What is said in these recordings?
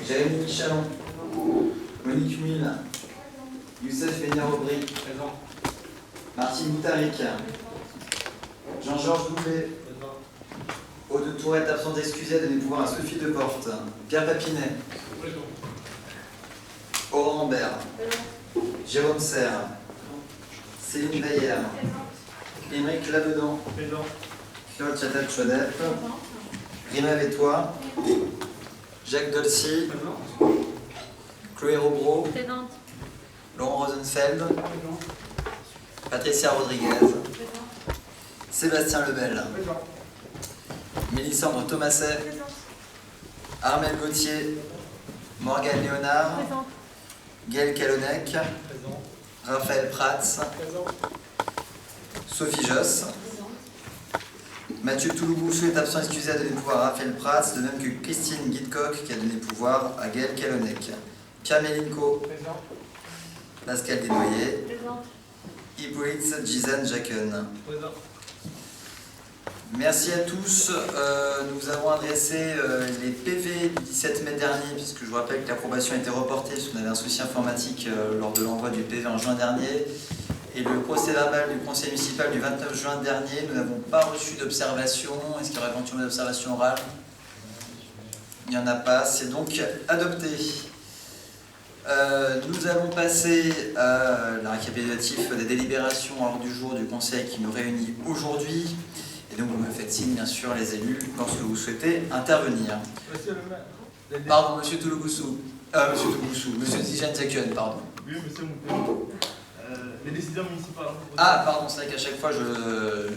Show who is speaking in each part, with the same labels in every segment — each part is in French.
Speaker 1: Jérémy Michalon. Monique Mille. Youssef Ménir-Aubry.
Speaker 2: Présent.
Speaker 1: Martine Boutaric. Jean-Georges Doublé.
Speaker 2: Présent.
Speaker 1: Aude Tourette, absente excusée, donner pouvoir à Sophie Deporte. Pierre Papinet.
Speaker 2: Présent.
Speaker 1: Aurore Ambert. Jérôme Serre. Céline Bayer. Émeric Labedan.
Speaker 2: Présent.
Speaker 1: Claude Chatal-Chodep. Rima Vétois. Jacques Dolcy.
Speaker 2: Présent.
Speaker 1: Chloé Robreau.
Speaker 3: Présente.
Speaker 1: Laurent Rosenfeld.
Speaker 2: Présent.
Speaker 1: Patricia Rodriguez.
Speaker 3: Présente.
Speaker 1: Sébastien Lebel.
Speaker 2: Présent.
Speaker 1: Mélissandre Thomaset.
Speaker 3: Présente.
Speaker 1: Armel Gauthier. Morgane Léonard.
Speaker 3: Présente.
Speaker 1: Gaël Calonnec.
Speaker 2: Présent.
Speaker 1: Raphaël Prats.
Speaker 2: Présent.
Speaker 1: Sophie Josse. Mathieu Toulouboussou est absent excusé à donner pouvoir à Raphaël Prats, de même que Christine Guitcock qui a donné pouvoir à Gaël Calonnec. Pierre Mélinco.
Speaker 2: Présent.
Speaker 1: Pascal Desnoyers.
Speaker 3: Présente.
Speaker 1: Hippolyte Gizane Jacques.
Speaker 2: Présent.
Speaker 1: Merci à tous. Nous avons adressé les PV du 17 mai dernier, puisque je vous rappelle que l'approbation a été reportée, parce qu'on avait un souci informatique lors de l'envoi du PV en juin dernier. Et le procès-verbal du conseil municipal du 29 juin dernier, nous n'avons pas reçu d'observation. Est-ce qu'il y aura éventuellement d'observation orale? Il n'y en a pas, c'est donc adopté. Nous allons passer à la récapitulatif des délibérations à l'ordre du jour du conseil qui nous réunit aujourd'hui. Et donc vous me faites signe, bien sûr, les élus, lorsque vous souhaitez intervenir.
Speaker 2: Monsieur le maire.
Speaker 1: Pardon, monsieur Toulouboussou. Monsieur Zizane Zakian, pardon.
Speaker 2: Oui, monsieur Mouton. Les décisions municipales.
Speaker 1: Ah, pardon, c'est vrai qu'à chaque fois,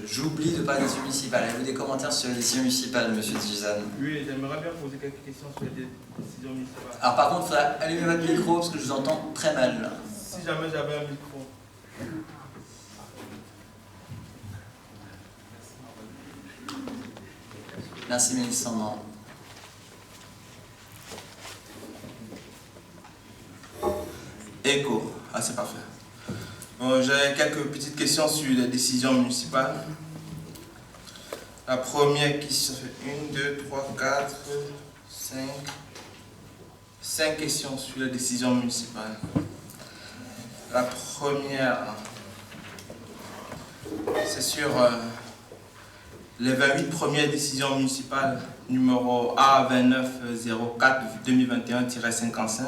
Speaker 1: j'oublie de parler des décisions municipales. Avez-vous des commentaires sur les décisions municipales, monsieur Zizane?
Speaker 2: Oui, j'aimerais bien poser quelques questions sur les décisions municipales.
Speaker 1: Alors par contre, il faudra allumer votre micro, parce que je vous entends très mal.
Speaker 2: Si jamais j'avais un micro.
Speaker 1: Merci, Mélissandre.
Speaker 4: Écho. Ah, c'est parfait. J'ai quelques petites questions sur les décisions municipales. La première question fait 1, 2, 3, 4, 5. 5 questions sur les décisions municipales. La première, c'est sur les 28 premières décisions municipales numéro A2904-2021-55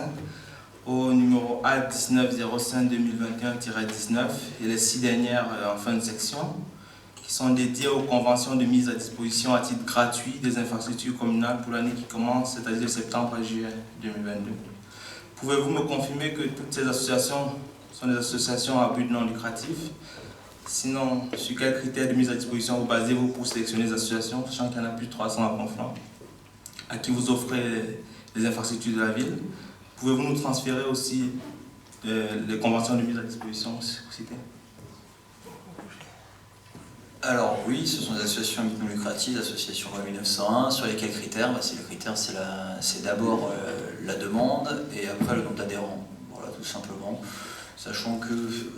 Speaker 4: au numéro A1905-2021-19 et les 6 dernières en fin de section qui sont dédiées aux conventions de mise à disposition à titre gratuit des infrastructures communales pour l'année qui commence, c'est-à-dire de septembre à juillet 2022. Pouvez-vous me confirmer que toutes ces associations sont des associations à but non lucratif? Sinon, sur quels critères de mise à disposition vous basez-vous pour sélectionner les associations, sachant qu'il y en a plus de 300 à Conflans, à qui vous offrez les infrastructures de la ville? Pouvez-vous nous transférer aussi les conventions de mise à disposition citées?
Speaker 1: Alors oui, ce sont des associations à but non lucratif, associations loi 1901. Sur lesquels critères? Les critères, c'est d'abord la demande et après le nombre d'adhérents. Voilà, tout simplement. Sachant que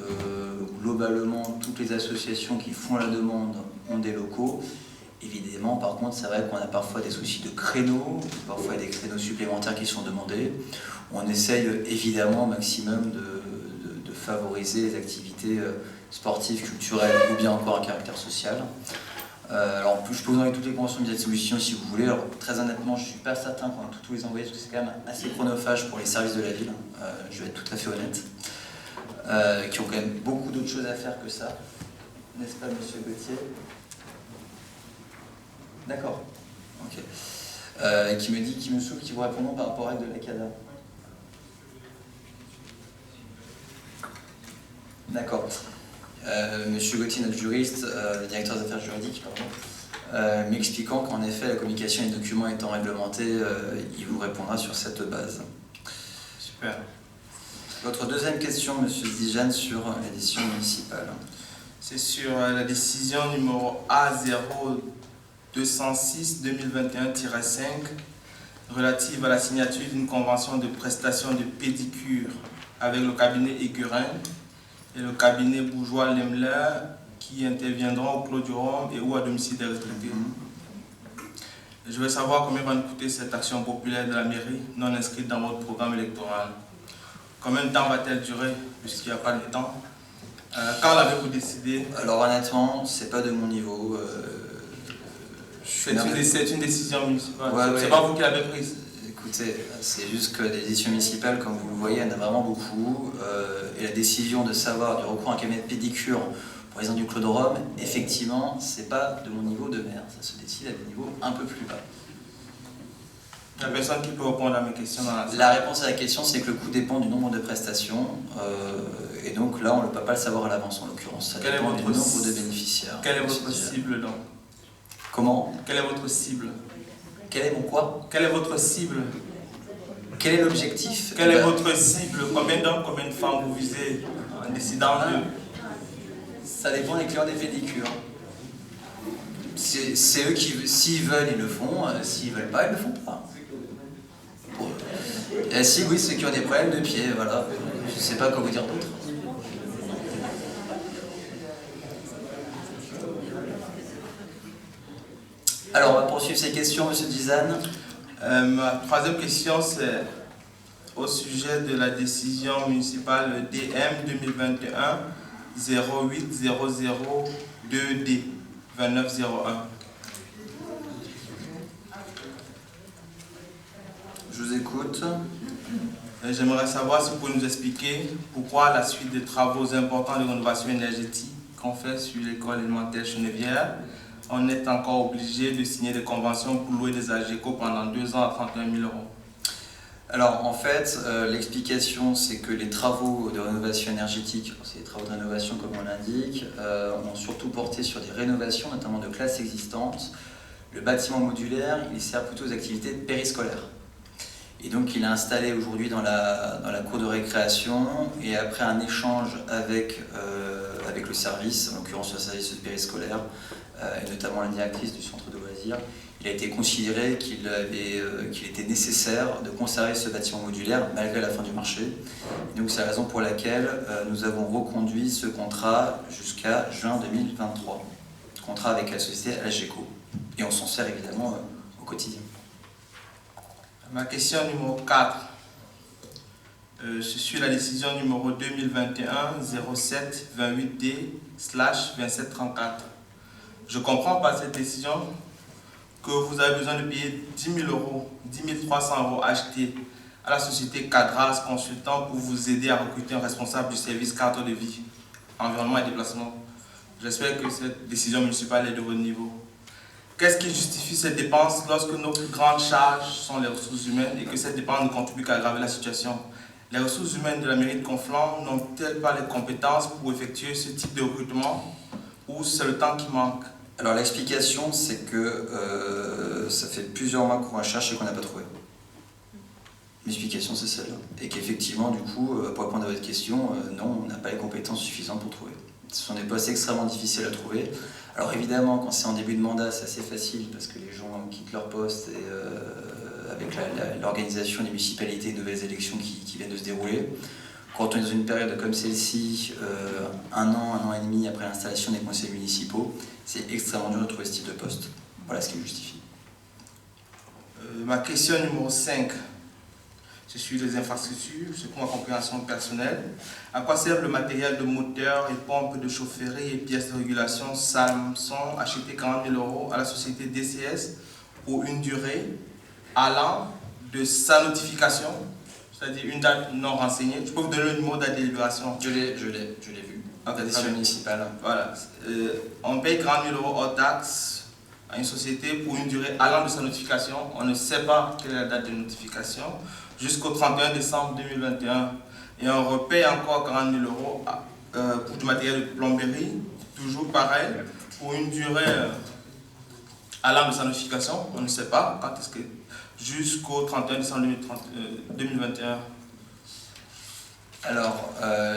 Speaker 1: globalement, toutes les associations qui font la demande ont des locaux. Évidemment, par contre, c'est vrai qu'on a parfois des soucis de créneaux, parfois il y a des créneaux supplémentaires qui sont demandés. On essaye évidemment au maximum de favoriser les activités sportives, culturelles ou bien encore à caractère social. Alors, je peux vous envoyer toutes les conventions de mise à disposition si vous voulez. Alors, très honnêtement, je ne suis pas certain qu'on va tout les envoyer parce que c'est quand même assez chronophage pour les services de la ville. Je vais être tout à fait honnête. Qui ont quand même beaucoup d'autres choses à faire que ça. N'est-ce pas, monsieur Gauthier? D'accord. Ok. Qui me dit, qui me souffle, qui vous répondons par rapport à de l'ECADA. D'accord. Monsieur Gauthier, notre juriste, directeur des affaires juridiques, m'expliquant qu'en effet, la communication et les documents étant réglementés, il vous répondra sur cette base.
Speaker 4: Super.
Speaker 1: Votre deuxième question, monsieur Zizane, sur la décision municipale.
Speaker 4: C'est sur la décision numéro A0206-2021-5 relative à la signature d'une convention de prestation de pédicure avec le cabinet Écurin et le cabinet Bourgeois Lemler qui interviendront au Clos du Rhum et ou à domicile des respectifs. Je veux savoir combien va nous coûter cette action populaire de la mairie non inscrite dans votre programme électoral. Combien de temps va-t-elle durer, puisqu'il n'y a pas de temps? Quand l'avez-vous décidé?
Speaker 1: Alors honnêtement, c'est pas de mon niveau.
Speaker 4: C'est une décision municipale.
Speaker 1: Ouais,
Speaker 4: c'est
Speaker 1: ouais.
Speaker 4: pas vous qui l'avez prise.
Speaker 1: Écoutez, c'est juste que des décisions municipales, comme vous le voyez, il y en a vraiment beaucoup. Et la décision de savoir du recours à un cabinet de pédicure pour les gens du Clos de Rome, effectivement, c'est pas de mon niveau de maire. Ça se décide à des niveaux un peu plus bas.
Speaker 4: Il n'y a personne qui peut répondre à mes questions dans la salle.
Speaker 1: La réponse à la question, c'est que le coût dépend du nombre de prestations. Et donc là, on ne peut pas le savoir à l'avance en l'occurrence. Ça dépend du nombre de bénéficiaires.
Speaker 4: Quelle est votre cible donc?
Speaker 1: Comment?
Speaker 4: Quelle est votre cible?
Speaker 1: Quel est mon quoi?
Speaker 4: Quelle est votre cible?
Speaker 1: Quel est l'objectif?
Speaker 4: Quelle est votre cible? Combien d'hommes, combien de femmes vous visez en décidant de...
Speaker 1: Ça dépend des clients des pédicures. C'est eux qui, s'ils veulent, ils le font. S'ils veulent pas, ils le font pas. Et si, oui, ceux qui ont des problèmes de pied, voilà. Je sais pas quoi vous dire d'autre. Alors, on va poursuivre ces questions, monsieur Dizane.
Speaker 4: Ma troisième question, c'est au sujet de la décision municipale DM 2021-08002D 2901.
Speaker 1: Je vous écoute.
Speaker 4: J'aimerais savoir si vous pouvez nous expliquer pourquoi, à la suite des travaux importants de rénovation énergétique qu'on fait sur l'école élémentaire Chenevière, on est encore obligé de signer des conventions pour louer des AGECO pendant 2 ans à 31 000 euros.
Speaker 1: Alors en fait, l'explication c'est que les travaux de rénovation énergétique, c'est des travaux de rénovation comme on l'indique, ont surtout porté sur des rénovations, notamment de classes existantes. Le bâtiment modulaire, il sert plutôt aux activités périscolaires. Et donc il est installé aujourd'hui dans la cour de récréation et après un échange avec le service, en l'occurrence le service périscolaire, et notamment la directrice du centre de loisirs, il a été considéré qu'il était nécessaire de conserver ce bâtiment modulaire malgré la fin du marché. Et donc c'est la raison pour laquelle nous avons reconduit ce contrat jusqu'à juin 2023. Contrat avec la société AGECO. Et on s'en sert évidemment au quotidien.
Speaker 4: Ma question numéro 4. Je suis la décision numéro 2021-07-28D/2734. Je comprends par cette décision que vous avez besoin de payer 10 000 euros, 10 300 euros achetés à la société Cadras Consultant pour vous aider à recruter un responsable du service carte de vie, environnement et déplacement. J'espère que cette décision municipale est de votre niveau. Qu'est-ce qui justifie cette dépense lorsque nos plus grandes charges sont les ressources humaines et que cette dépense ne contribue qu'à aggraver la situation? Les ressources humaines de la mairie de Conflans n'ont-elles pas les compétences pour effectuer ce type de recrutement ou c'est le temps qui manque?
Speaker 1: Alors l'explication, c'est que ça fait plusieurs mois qu'on recherche et qu'on n'a pas trouvé. L'explication, c'est celle-là. Et qu'effectivement, du coup, pour répondre à votre question, non, on n'a pas les compétences suffisantes pour trouver. Ce sont des postes extrêmement difficiles à trouver. Alors évidemment, quand c'est en début de mandat, c'est assez facile parce que les gens quittent leur poste et avec l'organisation des municipalités, de nouvelles élections qui viennent de se dérouler. Quand on est dans une période comme celle-ci, un an et demi après l'installation des conseils municipaux, c'est extrêmement dur de trouver ce type de poste. Voilà ce qui me justifie.
Speaker 4: Ma question numéro 5. Je suis les infrastructures, c'est pour ma compréhension personnelle. À quoi sert le matériel de moteur et pompe de chaufferie et pièces de régulation Samsung acheté 40 000 euros à la société DCS pour une durée allant de sa notification, c'est-à-dire une date non renseignée? Je peux vous donner le numéro de la délibération.
Speaker 1: Je l'ai vu.
Speaker 4: Okay,
Speaker 1: Décision municipale.
Speaker 4: Voilà. On paye 40 000 euros hors taxe à une société pour une durée allant de sa notification. On ne sait pas quelle est la date de notification jusqu'au 31 décembre 2021. Et on repaye encore 40 000 euros pour du matériel de plomberie, toujours pareil, pour une durée allant de sa notification. On ne sait pas quand est-ce que, jusqu'au 31 décembre 2021.
Speaker 1: Alors,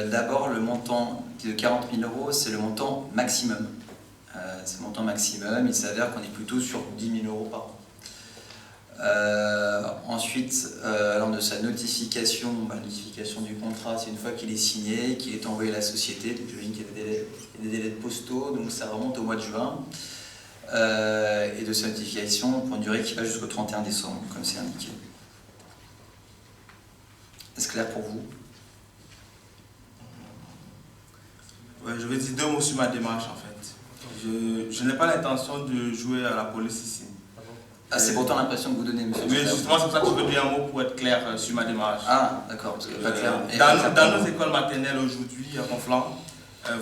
Speaker 1: d'abord, le montant de 40 000 euros, c'est le montant maximum. C'est le montant maximum. Il s'avère qu'on est plutôt sur 10 000 euros par an. Ensuite, allant de sa notification, la notification du contrat, c'est une fois qu'il est signé, qu'il est envoyé à la société. Donc, j'imagine qu'il y a des délais postaux, donc ça remonte au mois de juin. et de sa notification pour une durée qui va jusqu'au 31 décembre, comme c'est indiqué. Est-ce clair pour vous?
Speaker 4: Ouais, je vais dire 2 mots sur ma démarche en fait. Je n'ai pas l'intention de jouer à la police ici.
Speaker 1: Ah, c'est pourtant l'impression que vous donnez, monsieur.
Speaker 4: Oui, justement, c'est pour ça que je veux dire un mot pour être clair sur ma démarche.
Speaker 1: Ah, d'accord, parce que pas clair.
Speaker 4: Dans nos écoles maternelles aujourd'hui à Conflans,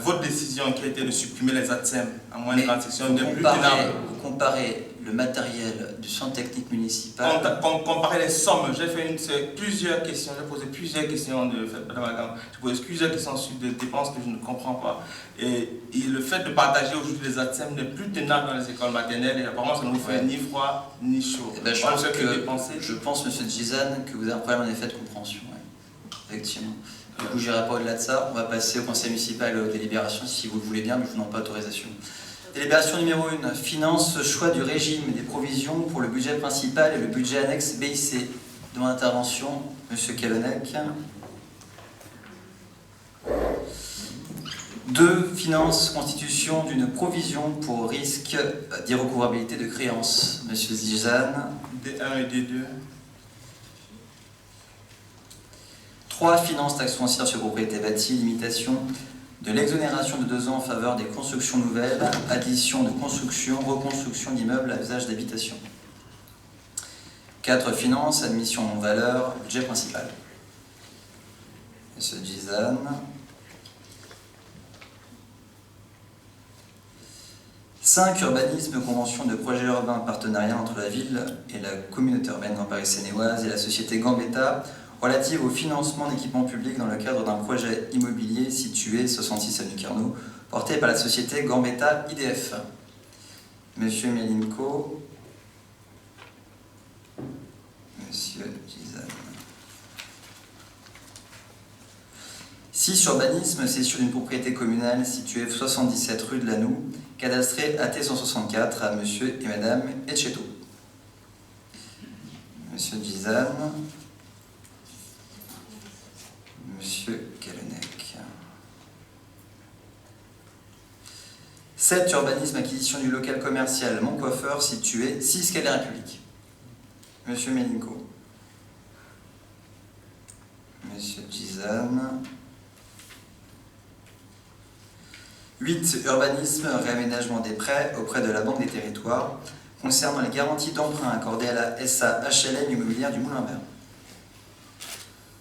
Speaker 4: votre décision qui a été de supprimer les ATSEM à moins de grande section n'est plus tenable.
Speaker 1: Vous comparez le matériel du centre technique municipal.
Speaker 4: Comparer les sommes, j'ai fait plusieurs questions, j'ai posé plusieurs questions j'ai posé plusieurs questions sur des dépenses que je ne comprends pas. Et le fait de partager aujourd'hui les ATSEM n'est plus tenable dans les écoles maternelles et apparemment ça ne vous fait ni froid ni chaud.
Speaker 1: Eh ben, je pense, monsieur Gizane, que vous avez un problème en effet de compréhension. Ouais. Effectivement. Du coup, je n'irai pas au-delà de ça. On va passer au conseil municipal aux délibérations si vous le voulez bien, mais je ne vous demande pas autorisation. Délibération numéro 1. Finance, choix du régime des provisions pour le budget principal et le budget annexe BIC. Demande d'intervention, monsieur Kalonec. 2. Finance, constitution d'une provision pour risque d'irrecouvrabilité de créances. Monsieur Gizane.
Speaker 4: D1 et D2.
Speaker 1: 3. Finance, taxe foncière sur propriété bâtie, limitation de l'exonération de 2 ans en faveur des constructions nouvelles, addition de construction, reconstruction d'immeubles à usage d'habitation. 4. Finance, admission en valeur, budget principal. Monsieur Gizane. 5. Urbanisme, convention de projet urbain partenariat entre la ville et la communauté urbaine Grand Paris Seine-et-Oise et la société Gambetta relative au financement d'équipements publics dans le cadre d'un projet immobilier situé 66 avenue Carnot, porté par la société Gambetta IDF. Monsieur Melinko. Monsieur Gizane. 6. Urbanisme, cession d'une propriété communale située 77 rue de Lannou, cadastrée AT164 à monsieur et madame Etcheto. Monsieur Gizane. Monsieur Kalonec. 7. Urbanisme, acquisition du local commercial Mon Coiffeur situé 6 quai de la République. Monsieur Melinko. Monsieur Gizane. 8. Urbanisme, réaménagement des prêts auprès de la Banque des Territoires concernant les garanties d'emprunt accordées à la SA HLM immobilière du Moulin-Vert.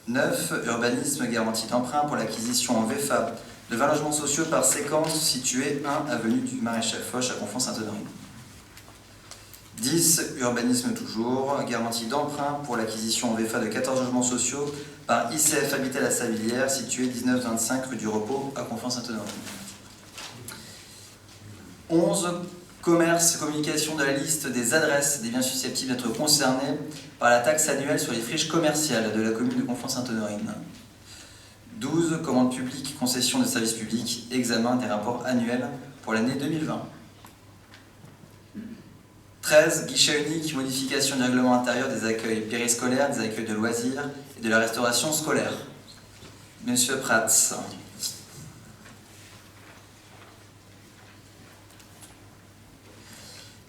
Speaker 1: 9. Urbanisme, garantie d'emprunt pour l'acquisition en VFA de 20 logements sociaux par séquence situés 1 avenue du Maréchal Foch à Conflans-Sainte-Honorine. 10. Urbanisme toujours, garantie d'emprunt pour l'acquisition en VFA de 14 logements sociaux par ICF Habitat La Savillière situé 19-25 rue du Repos à Conflans-Sainte-Honorine. 11. Commerce, communication de la liste des adresses des biens susceptibles d'être concernés par la taxe annuelle sur les friches commerciales de la commune de Conflans-Sainte-Honorine. 12. Commande publique, concession de services publics, examen des rapports annuels pour l'année 2020. 13. Guichet unique, modification du règlement intérieur des accueils périscolaires, des accueils de loisirs et de la restauration scolaire. Monsieur Prats.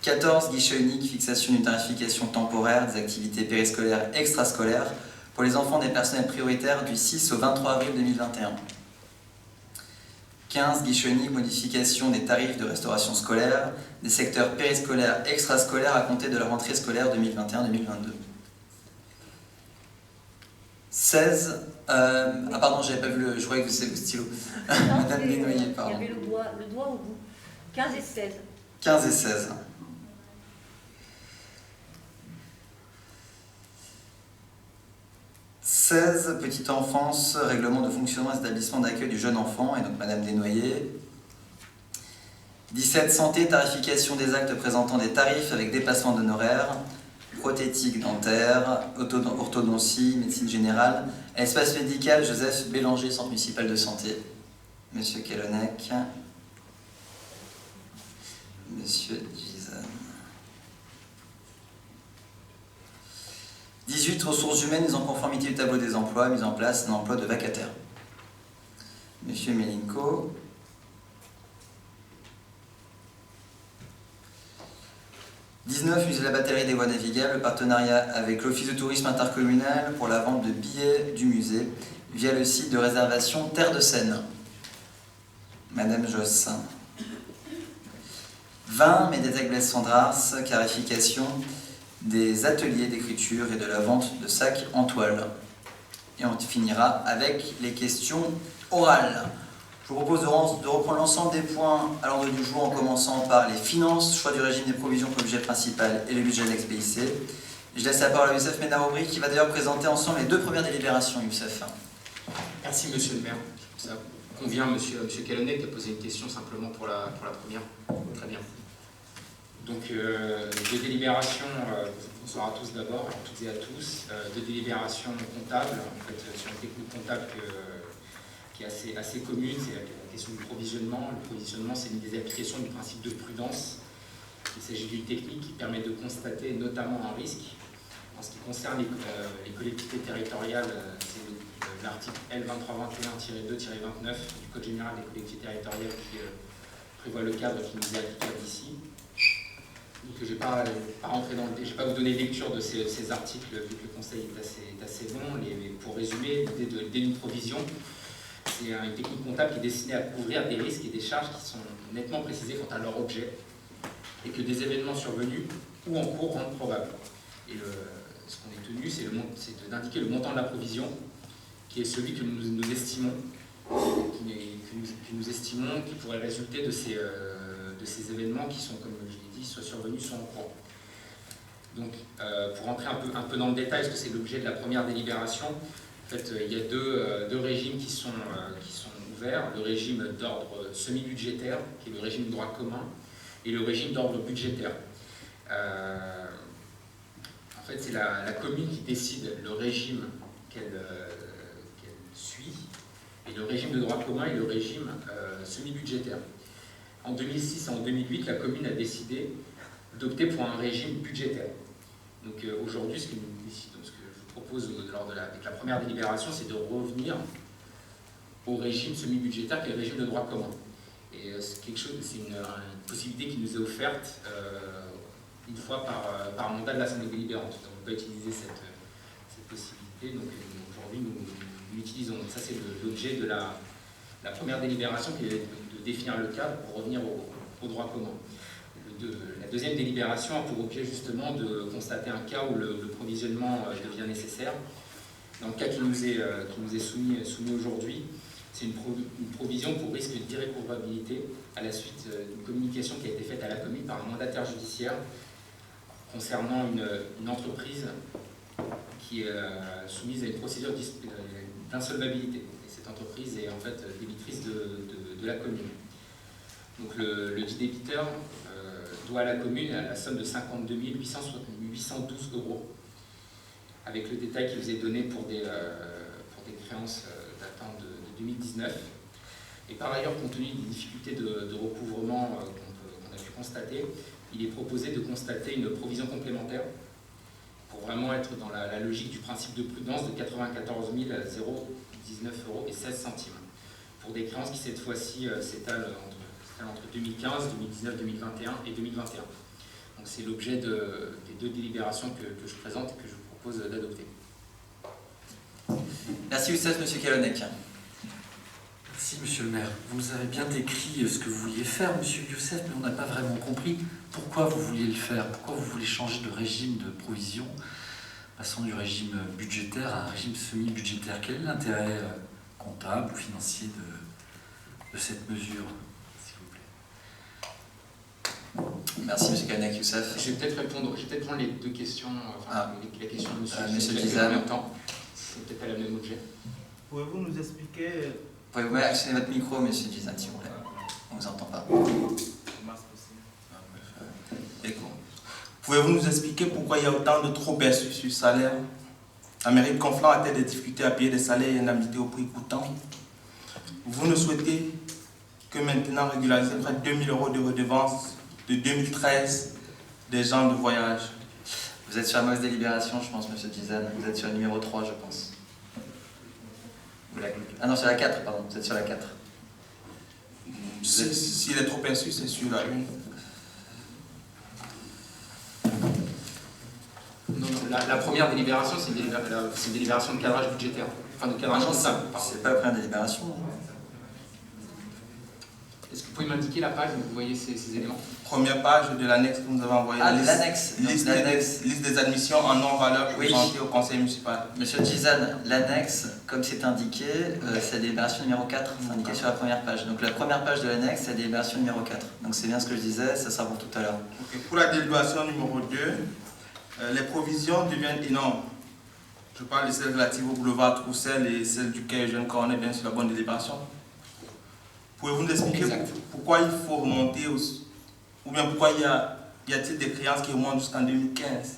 Speaker 1: 14. Guichet unique, fixation d'une tarification temporaire des activités périscolaires extrascolaires pour les enfants des personnels prioritaires du 6 au 23 avril 2021. 15. Guichet unique, modification des tarifs de restauration scolaire des secteurs périscolaires extrascolaires à compter de la rentrée scolaire 2021-2022. 16. Pardon, j'avais pas vu je croyais que c'était le stylo. Madame Desnoyers, pardon.
Speaker 3: Il y avait le doigt au bout. 15 et 16.
Speaker 1: 15 et 16. 16, petite enfance, règlement de fonctionnement des établissements d'accueil du jeune enfant, et donc Madame Desnoyers. 17, santé, tarification des actes présentant des tarifs avec dépassement d'honoraires, prothétique dentaire, orthodontie, médecine générale, espace médical Joseph Bélanger, centre municipal de santé. Monsieur Kalonec. Monsieur Gizane. 18. Ressources humaines, mise en conformité du tableau des emplois, mise en place d'un emploi de vacataire. Monsieur Melinko. 19, Musée de la Batellerie des Voies Navigables, le partenariat avec l'Office de tourisme intercommunal pour la vente de billets du musée via le site de réservation Terre de Seine. Madame Josse. 20, Médiathèque Blaise Cendrars, clarification des ateliers d'écriture et de la vente de sacs en toile. Et on finira avec les questions orales. Je vous propose de reprendre l'ensemble des points à l'ordre du jour en commençant par les finances, choix du régime des provisions comme objet principal et le budget de l'ex-PIC. Je laisse la parole à Youssef Menaroubri qui va d'ailleurs présenter ensemble les deux premières délibérations, Youssef.
Speaker 5: Merci Monsieur le maire. Ça convient Monsieur Calonnet qui a posé une question simplement pour la première. Très bien. Donc deux délibérations, bonsoir à tous d'abord, à toutes et à tous, deux délibérations comptables, en fait sur une technique comptable qui est assez commune, c'est la question du provisionnement. Le provisionnement, c'est une des applications du principe de prudence. Il s'agit d'une technique qui permet de constater notamment un risque. En ce qui concerne les collectivités territoriales, c'est l'article L2321-2-29 du Code général des collectivités territoriales qui prévoit le cadre qui nous est applicable ici. Donc je ne vais pas rentrer dans le détail, je ne vais pas vous donner lecture de ces articles vu que le conseil est assez long. Mais pour résumer, l'idée d'une provision, c'est une technique comptable qui est destinée à couvrir des risques et des charges qui sont nettement précisés quant à leur objet et que des événements survenus ou en cours rendent probables. Et ce qu'on est tenu, c'est d'indiquer le montant de la provision qui est celui que nous estimons, qui pourrait résulter de ces événements qui sont, comme je l'ai dit, soit survenus, soit en cours. Donc, pour rentrer un peu dans le détail, parce que c'est l'objet de la première délibération, en fait, il y a deux régimes qui sont ouverts. Le régime d'ordre semi-budgétaire, qui est le régime de droit commun, et le régime d'ordre budgétaire. En fait, c'est la commune qui décide le régime qu'elle suit, et le régime de droit commun est le régime semi-budgétaire. En 2006 et en 2008, la commune a décidé d'opter pour un régime budgétaire. Donc aujourd'hui, ce que je vous propose avec la première délibération, c'est de revenir au régime semi-budgétaire qui est le régime de droit commun. Et c'est une possibilité qui nous est offerte une fois par mandat de l'Assemblée délibérante. Donc on peut utiliser cette possibilité. Donc aujourd'hui, nous l'utilisons. Ça, c'est l'objet de la première délibération qui est de définir le cadre pour revenir au droit commun. La deuxième délibération a pour objet justement de constater un cas où le provisionnement devient nécessaire. Dans le cas qui nous est soumis aujourd'hui, c'est une provision pour risque d'irrécouvrabilité à la suite d'une communication qui a été faite à la commune par un mandataire judiciaire concernant une entreprise qui est soumise à une procédure d'insolvabilité. Et cette entreprise est en fait débitrice de la commune. Donc le dit débiteur doit à la commune la somme de 52 812 €, avec le détail qui vous est donné pour des créances datant de 2019. Et par ailleurs, compte tenu des difficultés de recouvrement qu'on a pu constater, il est proposé de constater une provision complémentaire pour vraiment être dans la logique du principe de prudence de 94 019 € et 16 centimes pour des créances qui cette fois-ci s'étalent entre 2015, 2019, 2021 et 2021. Donc c'est l'objet des deux délibérations que je présente et que je vous propose d'adopter.
Speaker 1: Merci Youssef, Monsieur Calonec.
Speaker 6: Merci Monsieur le maire. Vous nous avez bien décrit ce que vous vouliez faire, Monsieur Youssef, mais on n'a pas vraiment compris pourquoi vous vouliez le faire, pourquoi vous voulez changer de régime de provision, passant du régime budgétaire à un régime semi-budgétaire. Quel est l'intérêt comptable ou financier de cette mesure, s'il vous plaît?
Speaker 1: Merci Monsieur Calonec. Youssef.
Speaker 5: Je vais peut-être prendre les deux questions, la question de
Speaker 1: Monsieur
Speaker 5: Monsieur
Speaker 1: Dizan.
Speaker 5: en même temps. C'est peut-être pas le même objet.
Speaker 2: Pouvez-vous nous expliquer
Speaker 1: Pouvez-vous actionner votre micro, Monsieur Dizan, s'il vous plaît? On ne vous entend pas. Écho.
Speaker 4: Pouvez-vous nous expliquer pourquoi il y a autant de trop perçus sur salaire? La mairie de Conflans a-t-elle des difficultés à payer des salaires et indemnités au prix coûtant? Vous ne souhaitez que maintenant régulariser près de 2 000 € de redevances de 2013 des gens de voyage.
Speaker 1: Vous êtes sur la mauvaise délibération, je pense, Monsieur Dizan. Vous êtes sur le numéro 3, je pense. Ah non, sur la 4, pardon. Vous êtes sur la 4.
Speaker 4: S'il est trop perçu, c'est sur la 1.
Speaker 5: Non, la première délibération, c'est une délibération de cadrage budgétaire. Enfin, de cadrage comptable.
Speaker 1: C'est pas la première délibération.
Speaker 5: Est-ce que vous pouvez m'indiquer la page où vous voyez ces éléments?
Speaker 4: Première page de l'annexe que nous avons envoyée.
Speaker 1: Ah, l'annexe.
Speaker 4: Liste des admissions en non-valeur
Speaker 1: Oui.
Speaker 4: présentées au conseil municipal.
Speaker 1: Monsieur Gizan, l'annexe, comme c'est indiqué, c'est la délibération numéro 4, c'est indiqué sur la première page. Donc la première page de l'annexe, c'est la délibération numéro 4. Donc c'est bien ce que je disais, ça sera pour tout à l'heure.
Speaker 4: Ok. Pour la délibération numéro 2, les provisions deviennent énormes. Je parle de celles relatives au boulevard Troussel et celle du quai Eugène Cornet, bien sur la bonne délibération. Pouvez-vous nous expliquer
Speaker 5: Exact.
Speaker 4: pourquoi il faut remonter, ou bien pourquoi y a-t-il des créances qui remontent jusqu'en 2015?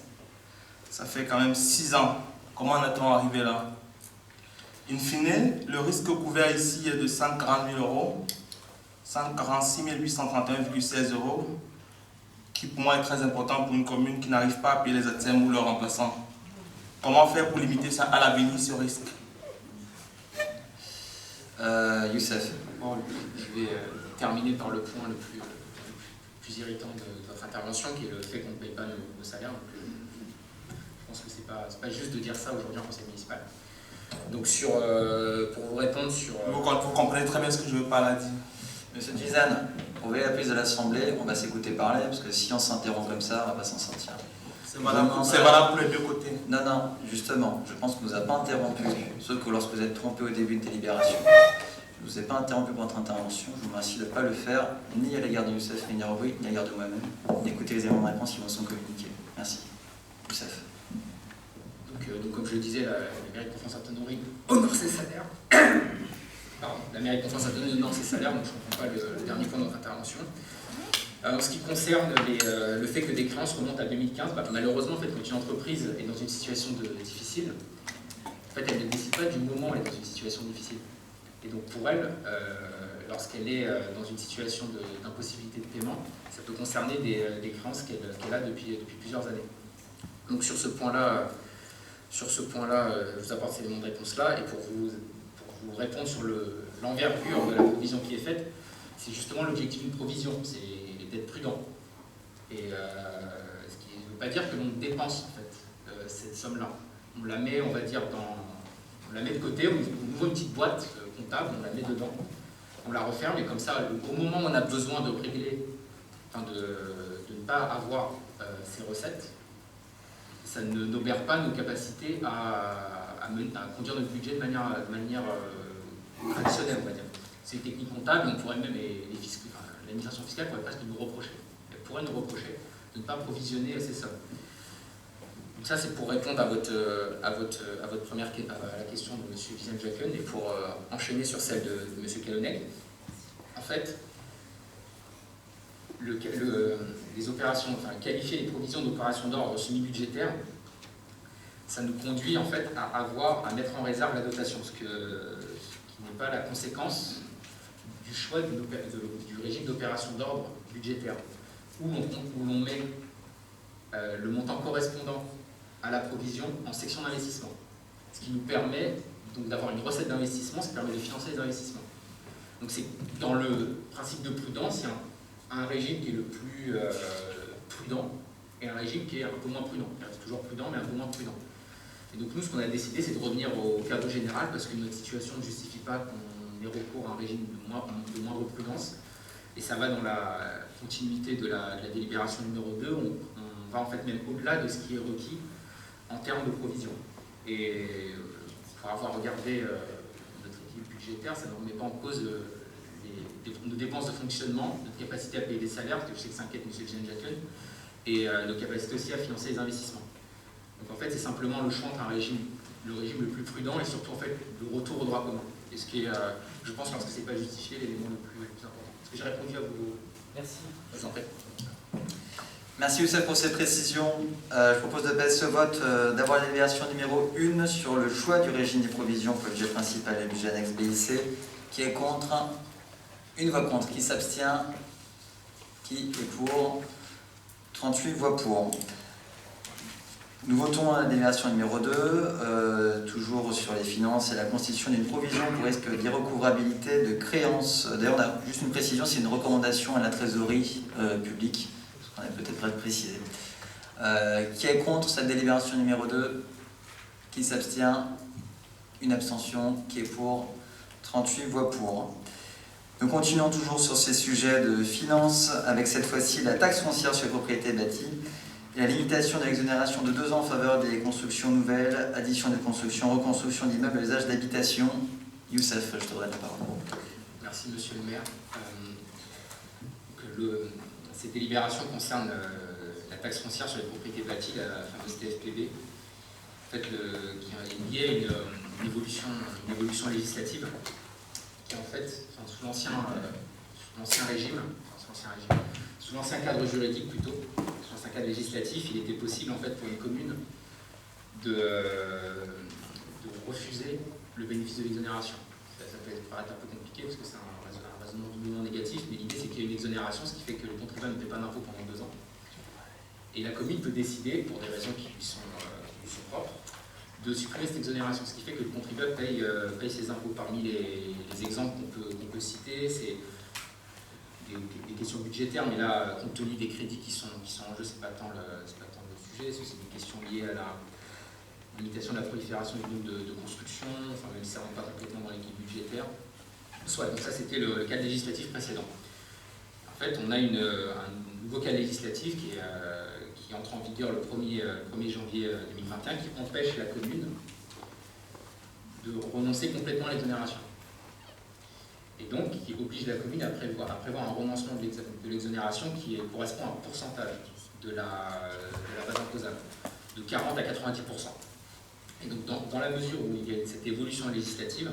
Speaker 4: Ça fait quand même 6 ans. Comment en est-on arrivé là? In fine, le risque couvert ici est de 140 000 euros, 146 831,16 euros, qui pour moi est très important pour une commune qui n'arrive pas à payer les ATM ou leurs remplaçants. Comment faire pour limiter ça à l'avenir, ce risque?
Speaker 1: Youssef.
Speaker 5: Bon, je vais terminer par le point le plus irritant de votre intervention, qui est le fait qu'on ne paye pas nos salaires. Donc, je pense que c'est pas juste de dire ça aujourd'hui en conseil municipal. Donc pour vous répondre sur...
Speaker 4: Vous comprenez très bien ce que je veux pas là dire.
Speaker 1: Monsieur Gizan, pour veiller la prise de l'Assemblée, on va s'écouter parler, parce que si on s'interrompt comme ça, on va pas s'en sortir.
Speaker 4: C'est valable pour les deux côtés.
Speaker 1: Non, non, justement, je pense qu'on ne vous a pas interrompu, sauf que lorsque vous êtes trompé au début de délibération. Je ne vous ai pas interrompu pour votre intervention, je vous remercie de ne pas le faire, ni à l'égard de Youssef Menyarobri, ni à l'égard de moi-même, d'écouter les éléments de réponse qui vous sont communiqués. Merci. Youssef.
Speaker 5: Donc comme je le disais, la mairie de Conflans-Sainte-Honorine honore ses salaires. Pardon, la mairie de Conflans-Sainte-Honorine honore ses salaires, donc je ne comprends pas le dernier point de notre intervention. En ce qui concerne le fait que des créances remontent à 2015, malheureusement, en fait, quand une entreprise est dans une situation difficile, en fait, elle ne décide pas du moment où elle est dans une situation difficile. Et donc pour elle, lorsqu'elle est dans une situation d'impossibilité de paiement, ça peut concerner des créances qu'elle a depuis plusieurs années. Donc sur ce point-là, je vous apporte ces éléments de réponse-là, et pour vous répondre sur l'envergure de la provision qui est faite, c'est justement l'objectif d'une provision, c'est d'être prudent. Et ce qui ne veut pas dire que l'on dépense en fait cette somme-là. On la met, on va dire, on la met de côté, on ouvre une petite boîte comptable, on la met dedans, on la referme, et comme ça, au moment où on a besoin de régler, enfin de ne pas avoir ces recettes, ça n'obère pas nos capacités à conduire notre budget de manière traditionnelle, on va dire. C'est une technique comptable, on pourrait même, l'administration fiscale pourrait presque nous reprocher. Elle pourrait nous reprocher de ne pas provisionner ces sommes. Donc ça, c'est pour répondre à la question de M. Gizan-Jacques, et pour enchaîner sur celle de M. Calonec. En fait, les opérations, qualifier les provisions d'opérations d'ordre semi-budgétaires, ça nous conduit en fait à mettre en réserve la dotation, ce qui n'est pas la conséquence du choix du régime d'opération d'ordre budgétaire, où l'on met le montant correspondant à la provision en section d'investissement, ce qui nous permet donc d'avoir une recette d'investissement, ce qui permet de financer les investissements. Donc c'est dans le principe de prudence, il y a un régime qui est le plus prudent et un régime qui est un peu moins prudent. Il reste toujours prudent, mais un peu moins prudent. Et donc nous, ce qu'on a décidé, c'est de revenir au cadre général, parce que notre situation ne justifie pas qu'on ait recours à un régime de moindre prudence. Et ça va dans la continuité de la délibération numéro 2, on va en fait même au-delà de ce qui est requis en termes de provision. Et pour avoir regardé notre équilibre budgétaire, ça ne remet pas en cause nos dépenses de fonctionnement, notre capacité à payer des salaires, parce que je sais que ça inquiète M. Gizan-Jacques, et nos capacités aussi à financer les investissements. Donc en fait, c'est simplement le choix entre le régime le plus prudent et surtout en fait le retour au droit commun. Et ce qui est, je pense, lorsque ce n'est pas justifié, l'élément le plus important. Est-ce que j'ai répondu à vos...
Speaker 6: Merci.
Speaker 5: Je vous en prie.
Speaker 1: Merci Youssef pour ces précisions. Je propose de passer ce vote d'avoir la délibération numéro 1 sur le choix du régime des provisions pour le budget principal et le budget annexe BIC. Qui est contre? Une voix contre. Qui s'abstient? Qui est pour? 38 voix pour. Nous votons la délibération numéro 2, toujours sur les finances et la constitution d'une provision pour risque d'irrecouvrabilité de créances. D'ailleurs, on a juste une précision, c'est une recommandation à la trésorerie publique, on a peut-être pas précisé. Qui est contre cette délibération numéro 2? Qui s'abstient? Une abstention. Qui est pour? 38 voix pour. Nous continuons toujours sur ces sujets de finances, avec cette fois-ci la taxe foncière sur les propriétés bâties et la limitation de l'exonération de 2 ans en faveur des constructions nouvelles, addition de constructions, reconstruction d'immeubles à usage d'habitation. Youssef, je te donne la parole.
Speaker 5: Merci Monsieur le maire. Cette délibération concerne la taxe foncière sur les propriétés bâties, la fameuse TFPB, en fait, qui est liée à une évolution législative qui en fait, sous l'ancien régime, sous l'ancien cadre juridique plutôt, sous l'ancien cadre législatif, il était possible en fait pour une commune de refuser le bénéfice de l'exonération. Ça peut paraître un peu compliqué parce que c'est un raisonnement doublement négatif, mais l'idée c'est qu'il y a une exonération, ce qui fait que le contribuable ne paie pas d'impôt pendant 2 ans. Et la commune peut décider, pour des raisons qui lui sont propres, de supprimer cette exonération, ce qui fait que le contribuable paye ses impôts. Parmi les exemples qu'on peut citer, c'est des questions budgétaires, mais là, compte tenu des crédits qui sont en jeu, c'est pas tant le sujet, c'est des questions liées à la limitation de la prolifération du nombre de constructions, enfin même si ça ne rentre pas complètement dans l'équipe budgétaire. Soit, donc ça c'était le cadre législatif précédent. En fait, on a un nouveau cadre législatif qui entre en vigueur le 1er janvier 2021, qui empêche la commune de renoncer complètement à l'exonération. Et donc, qui oblige la commune à prévoir un renoncement de l'exonération qui correspond à un pourcentage de la base imposable, de 40 à 90%. Et donc, dans la mesure où il y a cette évolution législative,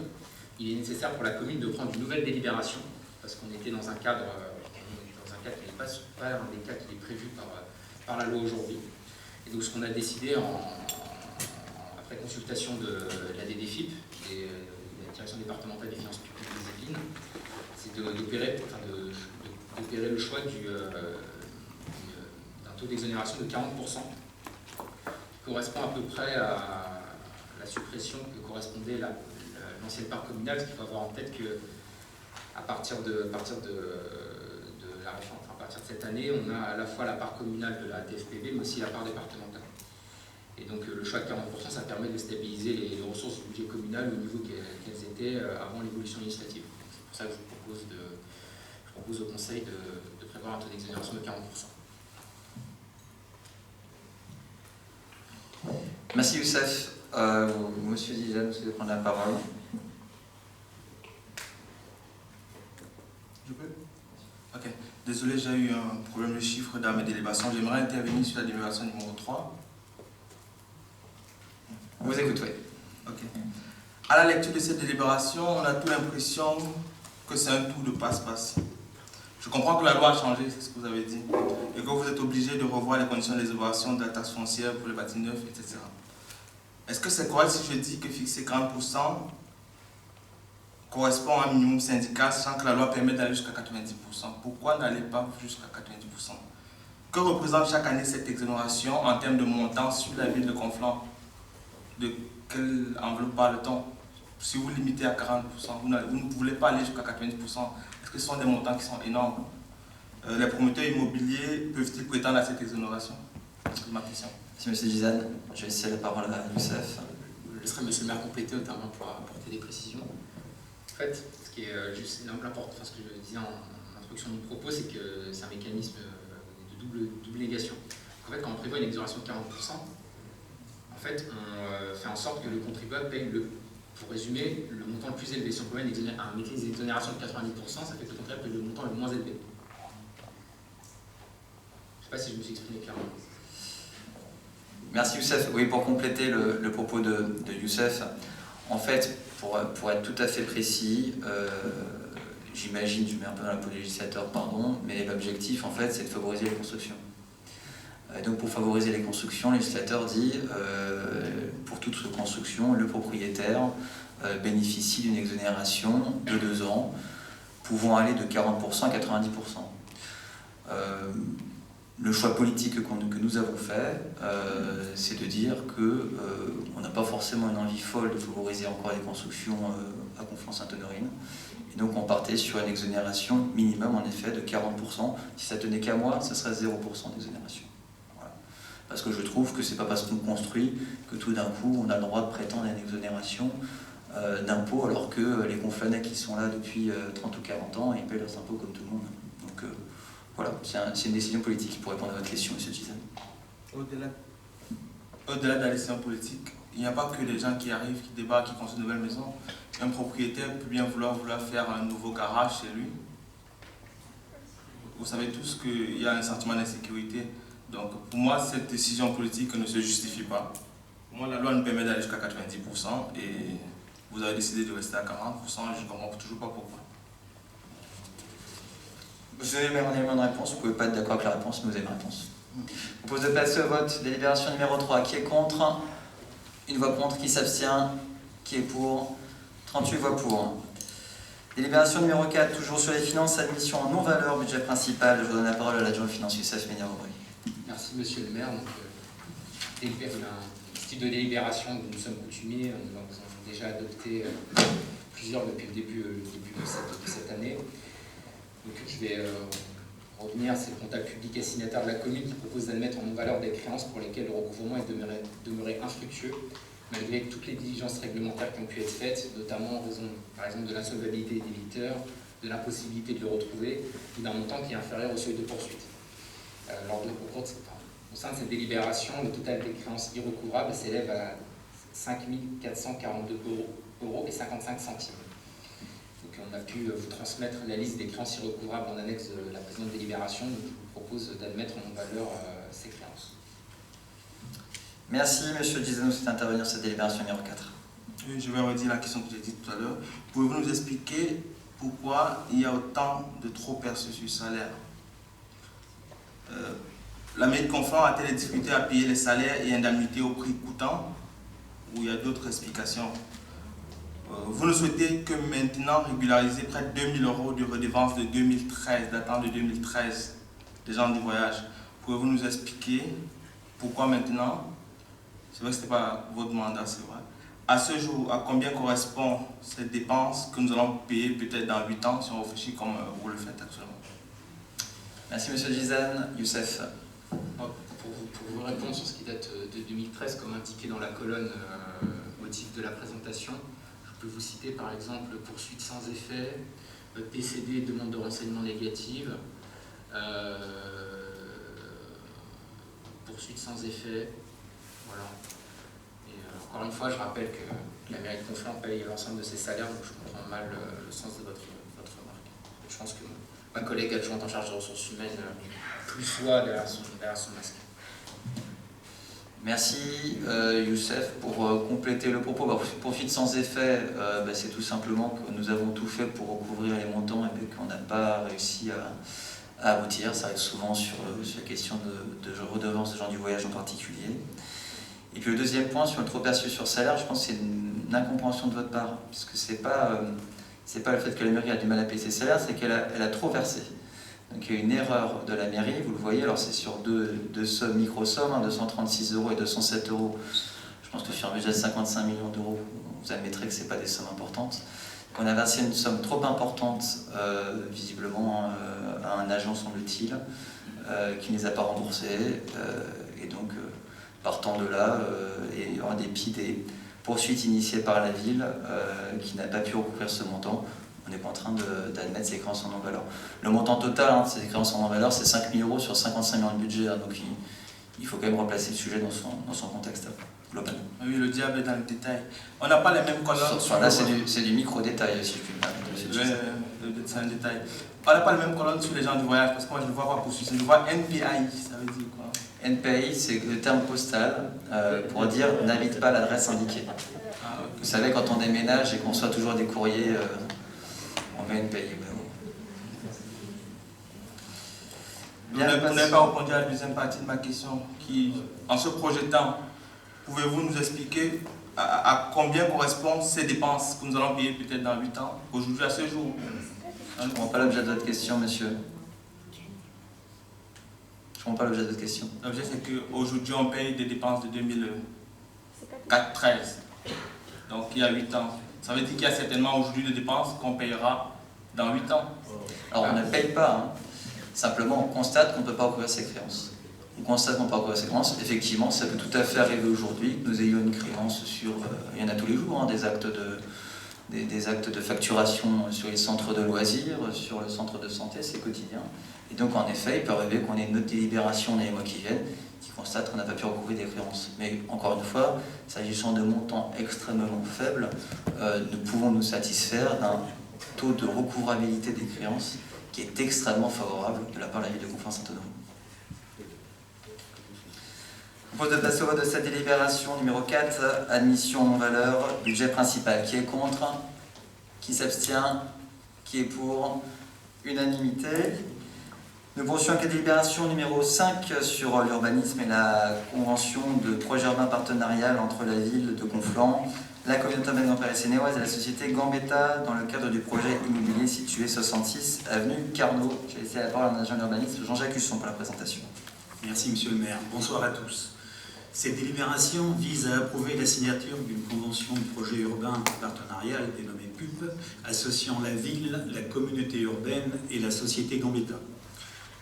Speaker 5: il est nécessaire pour la commune de prendre une nouvelle délibération, parce qu'on était dans un cadre qui n'est pas un des cas qui est prévu par la loi aujourd'hui. Et donc, ce qu'on a décidé, après consultation de la DDFiP, et la Direction départementale des finances publiques des Yvelines, c'est d'opérer le choix d'un taux d'exonération de 40%, qui correspond à peu près à la suppression que correspondait l'ancienne part communale, parce qu'il faut avoir en tête qu'à partir de la réforme, à partir de cette année, on a à la fois la part communale de la TFPB, mais aussi la part départementale. Et donc le choix de 40%, ça permet de stabiliser les ressources du budget communal au niveau qu'elles étaient avant l'évolution législative. C'est pour ça que je propose au Conseil de prévoir un taux d'exonération de 40%.
Speaker 1: Merci Youssef. Monsieur Zizan, vous allez prendre la parole.
Speaker 4: Je peux? Ok. Désolé, j'ai eu un problème de chiffre dans mes délibérations. J'aimerais intervenir sur la délibération numéro 3.
Speaker 1: On vous écoute, oui.
Speaker 4: Ok. À la lecture de cette délibération, on a toute l'impression que c'est un tour de passe-passe. Je comprends que la loi a changé, c'est ce que vous avez dit, et que vous êtes obligé de revoir les conditions d'exonération de la taxe foncière pour les bâtiments neufs, etc. Est-ce que c'est correct si je dis que fixer 40% correspond à un minimum syndical, sachant que la loi permet d'aller jusqu'à 90%? Pourquoi n'aller pas jusqu'à 90%? Que représente chaque année cette exonération en termes de montant sur la ville de Conflans? De quelle enveloppe parle-t-on? Si vous limitez à 40%, vous ne voulez pas aller jusqu'à 90%. Est-ce que ce sont des montants qui sont énormes? Les promoteurs immobiliers peuvent-ils prétendre à cette exonération? C'est ma question.
Speaker 1: Merci M. Zizan. Je vais laisser la parole à Youssef.
Speaker 5: Je laisserai M. le maire compléter, notamment pour apporter des précisions. En fait, ce qui est juste l'important, ce que je disais en introduction de mon propos, c'est que c'est un mécanisme de double négation. En fait, quand on prévoit une exonération de 40%, en fait, on fait en sorte que le contribuable paye pour résumer, le montant le plus élevé. Si on peut mettre un mécanisme d'exonération de 90%, ça fait que le contribuable paye le montant le moins élevé. Je ne sais pas si je me suis exprimé clairement.
Speaker 1: Merci Youssef. Oui, pour compléter le propos de Youssef, en fait, pour être tout à fait précis, j'imagine, je mets un peu dans la peau du législateur, pardon, mais l'objectif, en fait, c'est de favoriser les constructions. Donc pour favoriser les constructions, le législateur dit pour toute construction, le propriétaire bénéficie d'une exonération de 2 ans, pouvant aller de 40% à 90%. Le choix politique que nous avons fait, c'est de dire qu'on n'a pas forcément une envie folle de favoriser encore les constructions à Conflans-Sainte-Honorine. Et donc on partait sur une exonération minimum en effet de 40%. Si ça tenait qu'à moi, ça serait 0% d'exonération. Parce que je trouve que c'est pas parce qu'on construit que tout d'un coup on a le droit de prétendre à une exonération d'impôts, alors que les conflanais qui sont là depuis 30 ou 40 ans, ils paient leurs impôts comme tout le monde. Donc voilà, c'est une décision politique pour répondre à votre question, M. Gizan.
Speaker 4: Au-delà de la décision politique, il n'y a pas que les gens qui arrivent, qui débarquent, qui construisent une nouvelle maison. Un propriétaire peut bien vouloir faire un nouveau garage chez lui. Vous savez tous qu'il y a un sentiment d'insécurité. Donc pour moi, cette décision politique ne se justifie pas. Pour moi, la loi nous permet d'aller jusqu'à 90% et vous avez décidé de rester à 40%, je ne comprends toujours pas pourquoi.
Speaker 1: Vous avez même une réponse, vous ne pouvez pas être d'accord avec la réponse, mais vous avez une réponse. Je vous propose de passer au vote. Délibération numéro 3. Qui est contre? Une voix contre. Qui s'abstient? Qui est pour? 38 voix pour. Délibération numéro 4. Toujours sur les finances, admission en non-valeur, budget principal. Je vous donne la parole à l'adjoint des finances, Youssef Ménir-Aubry.
Speaker 5: Merci Monsieur le maire. Donc, un style de délibération dont nous sommes coutumiers, nous en avons déjà adopté plusieurs depuis le début de cette année. Donc, je vais revenir, c'est le comptable public assignataire de la commune qui propose d'admettre en non-valeur des créances pour lesquelles le recouvrement est demeuré infructueux, malgré toutes les diligences réglementaires qui ont pu être faites, notamment en raison, par exemple, de l'insolvabilité des débiteurs, de l'impossibilité de le retrouver, ou d'un montant qui est inférieur au seuil de poursuite. Au sein de cette délibération, le total des créances irrecouvrables s'élève à 5 442 € et 55 centimes. Donc on a pu vous transmettre la liste des créances irrecouvrables en annexe de la présente délibération. Donc je vous propose d'admettre en valeur ces créances.
Speaker 1: Merci, M. Gizan, vous souhaitez intervenir sur cette délibération numéro 4.
Speaker 4: Oui, je vais redire la question que j'ai dite tout à l'heure. Pouvez-vous nous expliquer pourquoi il y a autant de trop perçus sur salaire? La mairie de Conflans a-t-elle des difficultés à payer les salaires et indemnités au prix coûtant, ou il y a d'autres explications? Vous ne souhaitez que maintenant régulariser près de 2 000 € de redevance de 2013, datant de 2013, des gens du voyage. Pouvez-vous nous expliquer pourquoi maintenant? C'est vrai que ce n'était pas votre mandat, c'est vrai. À ce jour, à combien correspond cette dépense que nous allons payer peut-être dans 8 ans, si on réfléchit comme vous le faites actuellement?
Speaker 1: Merci, M. Gizan. Youssef.
Speaker 5: Pour vous répondre sur ce qui date de 2013, comme indiqué dans la colonne motif de la présentation, je peux vous citer par exemple poursuite sans effet, PCD, demande de renseignement négative, poursuite sans effet, voilà. Et encore une fois, je rappelle que la mairie de Conflans paye l'ensemble de ses salaires, donc je comprends mal le sens de votre remarque. Je pense que ma collègue adjointe en charge des ressources humaines plus soit derrière son masque.
Speaker 1: Merci Youssef. Pour compléter le propos, poursuite sans effet, c'est tout simplement que nous avons tout fait pour recouvrir les montants et qu'on n'a pas réussi à aboutir. Ça arrive souvent sur la question de redevance de gens du voyage en particulier. Et puis le deuxième point, sur le trop perçu sur salaire, je pense que c'est une incompréhension de votre part, parce que c'est pas le fait que la mairie a du mal à payer ses salaires, c'est qu'elle a trop versé. Donc il y a une erreur de la mairie, vous le voyez, alors c'est sur deux sommes, micro-sommes, 236 € et 207 €. Je pense que sur un budget de 55 millions d'euros, vous admettrez que ce n'est pas des sommes importantes. On a versé une somme trop importante, visiblement, à un agent, semble-t-il, qui ne les a pas remboursés. Et donc, partant de là, et en dépit des poursuites initiées par la ville, qui n'a pas pu recouvrir ce montant, on n'est pas en train d'admettre ces créances en non-valeur. Le montant total de ces créances en non-valeur, c'est 5 000 € sur 55 millions de budget. Donc il faut quand même replacer le sujet dans son contexte global.
Speaker 4: Oui, le diable est dans le détail. On n'a pas les mêmes colonnes.
Speaker 1: Là, c'est du micro-détail, si je puis me permettre.
Speaker 4: C'est un détail. On n'a pas les mêmes colonnes sur les gens du voyage, parce que moi je ne vois pas poursuite. Je vois NPI, ça veut dire quoi?
Speaker 1: NPI, c'est le terme postal pour dire n'habite pas l'adresse indiquée.
Speaker 4: Ah, okay.
Speaker 1: Vous savez, quand on déménage et qu'on reçoit toujours des courriers, on met NPI.
Speaker 4: Vous n'avez pas répondu à la deuxième partie de ma question, qui, en se projetant, pouvez-vous nous expliquer à combien correspondent ces dépenses que nous allons payer peut-être dans 8 ans, aujourd'hui à ce jour?
Speaker 1: Je ne comprends pas l'objet de votre question, monsieur. Je ne comprends pas l'objet de votre question.
Speaker 4: L'objet, c'est qu'aujourd'hui, on paye des dépenses de 2013. Donc, il y a 8 ans. Ça veut dire qu'il y a certainement aujourd'hui des dépenses qu'on payera dans 8 ans.
Speaker 1: Alors, on ne paye pas. Simplement, on constate qu'on ne peut pas recouvrir ses créances. on constate qu'on par conséquence, effectivement, ça peut tout à fait arriver aujourd'hui que nous ayons une créance sur, il y en a tous les jours, hein, des actes de facturation sur les centres de loisirs, sur le centre de santé, c'est quotidien. Et donc en effet, il peut arriver qu'on ait une autre délibération dans les mois qui viennent qui constate qu'on n'a pas pu recouvrir des créances. Mais encore une fois, s'agissant de montants extrêmement faibles, nous pouvons nous satisfaire d'un taux de recouvrabilité des créances qui est extrêmement favorable de la part de la ville de Conflans-Sainte-Honorine. Je propose de passer au vote de cette délibération numéro 4, admission non-valeur, budget principal. Qui est contre? Qui s'abstient? Qui est pour? Unanimité. Nous poursuivons avec la délibération numéro 5 sur l'urbanisme et la convention de projet urbain partenarial entre la ville de Conflans, la communauté urbaine Grand Paris Sénéoise et la société Gambetta dans le cadre du projet immobilier situé 66 avenue Carnot. Je vais laisser la parole à l'agent d'urbanisme Jean-Jacques Husson pour la présentation.
Speaker 7: Merci Monsieur le maire. Bonsoir à tous. Cette délibération vise à approuver la signature d'une convention de projet urbain partenarial dénommée PUP, associant la ville, la communauté urbaine et la société Gambetta.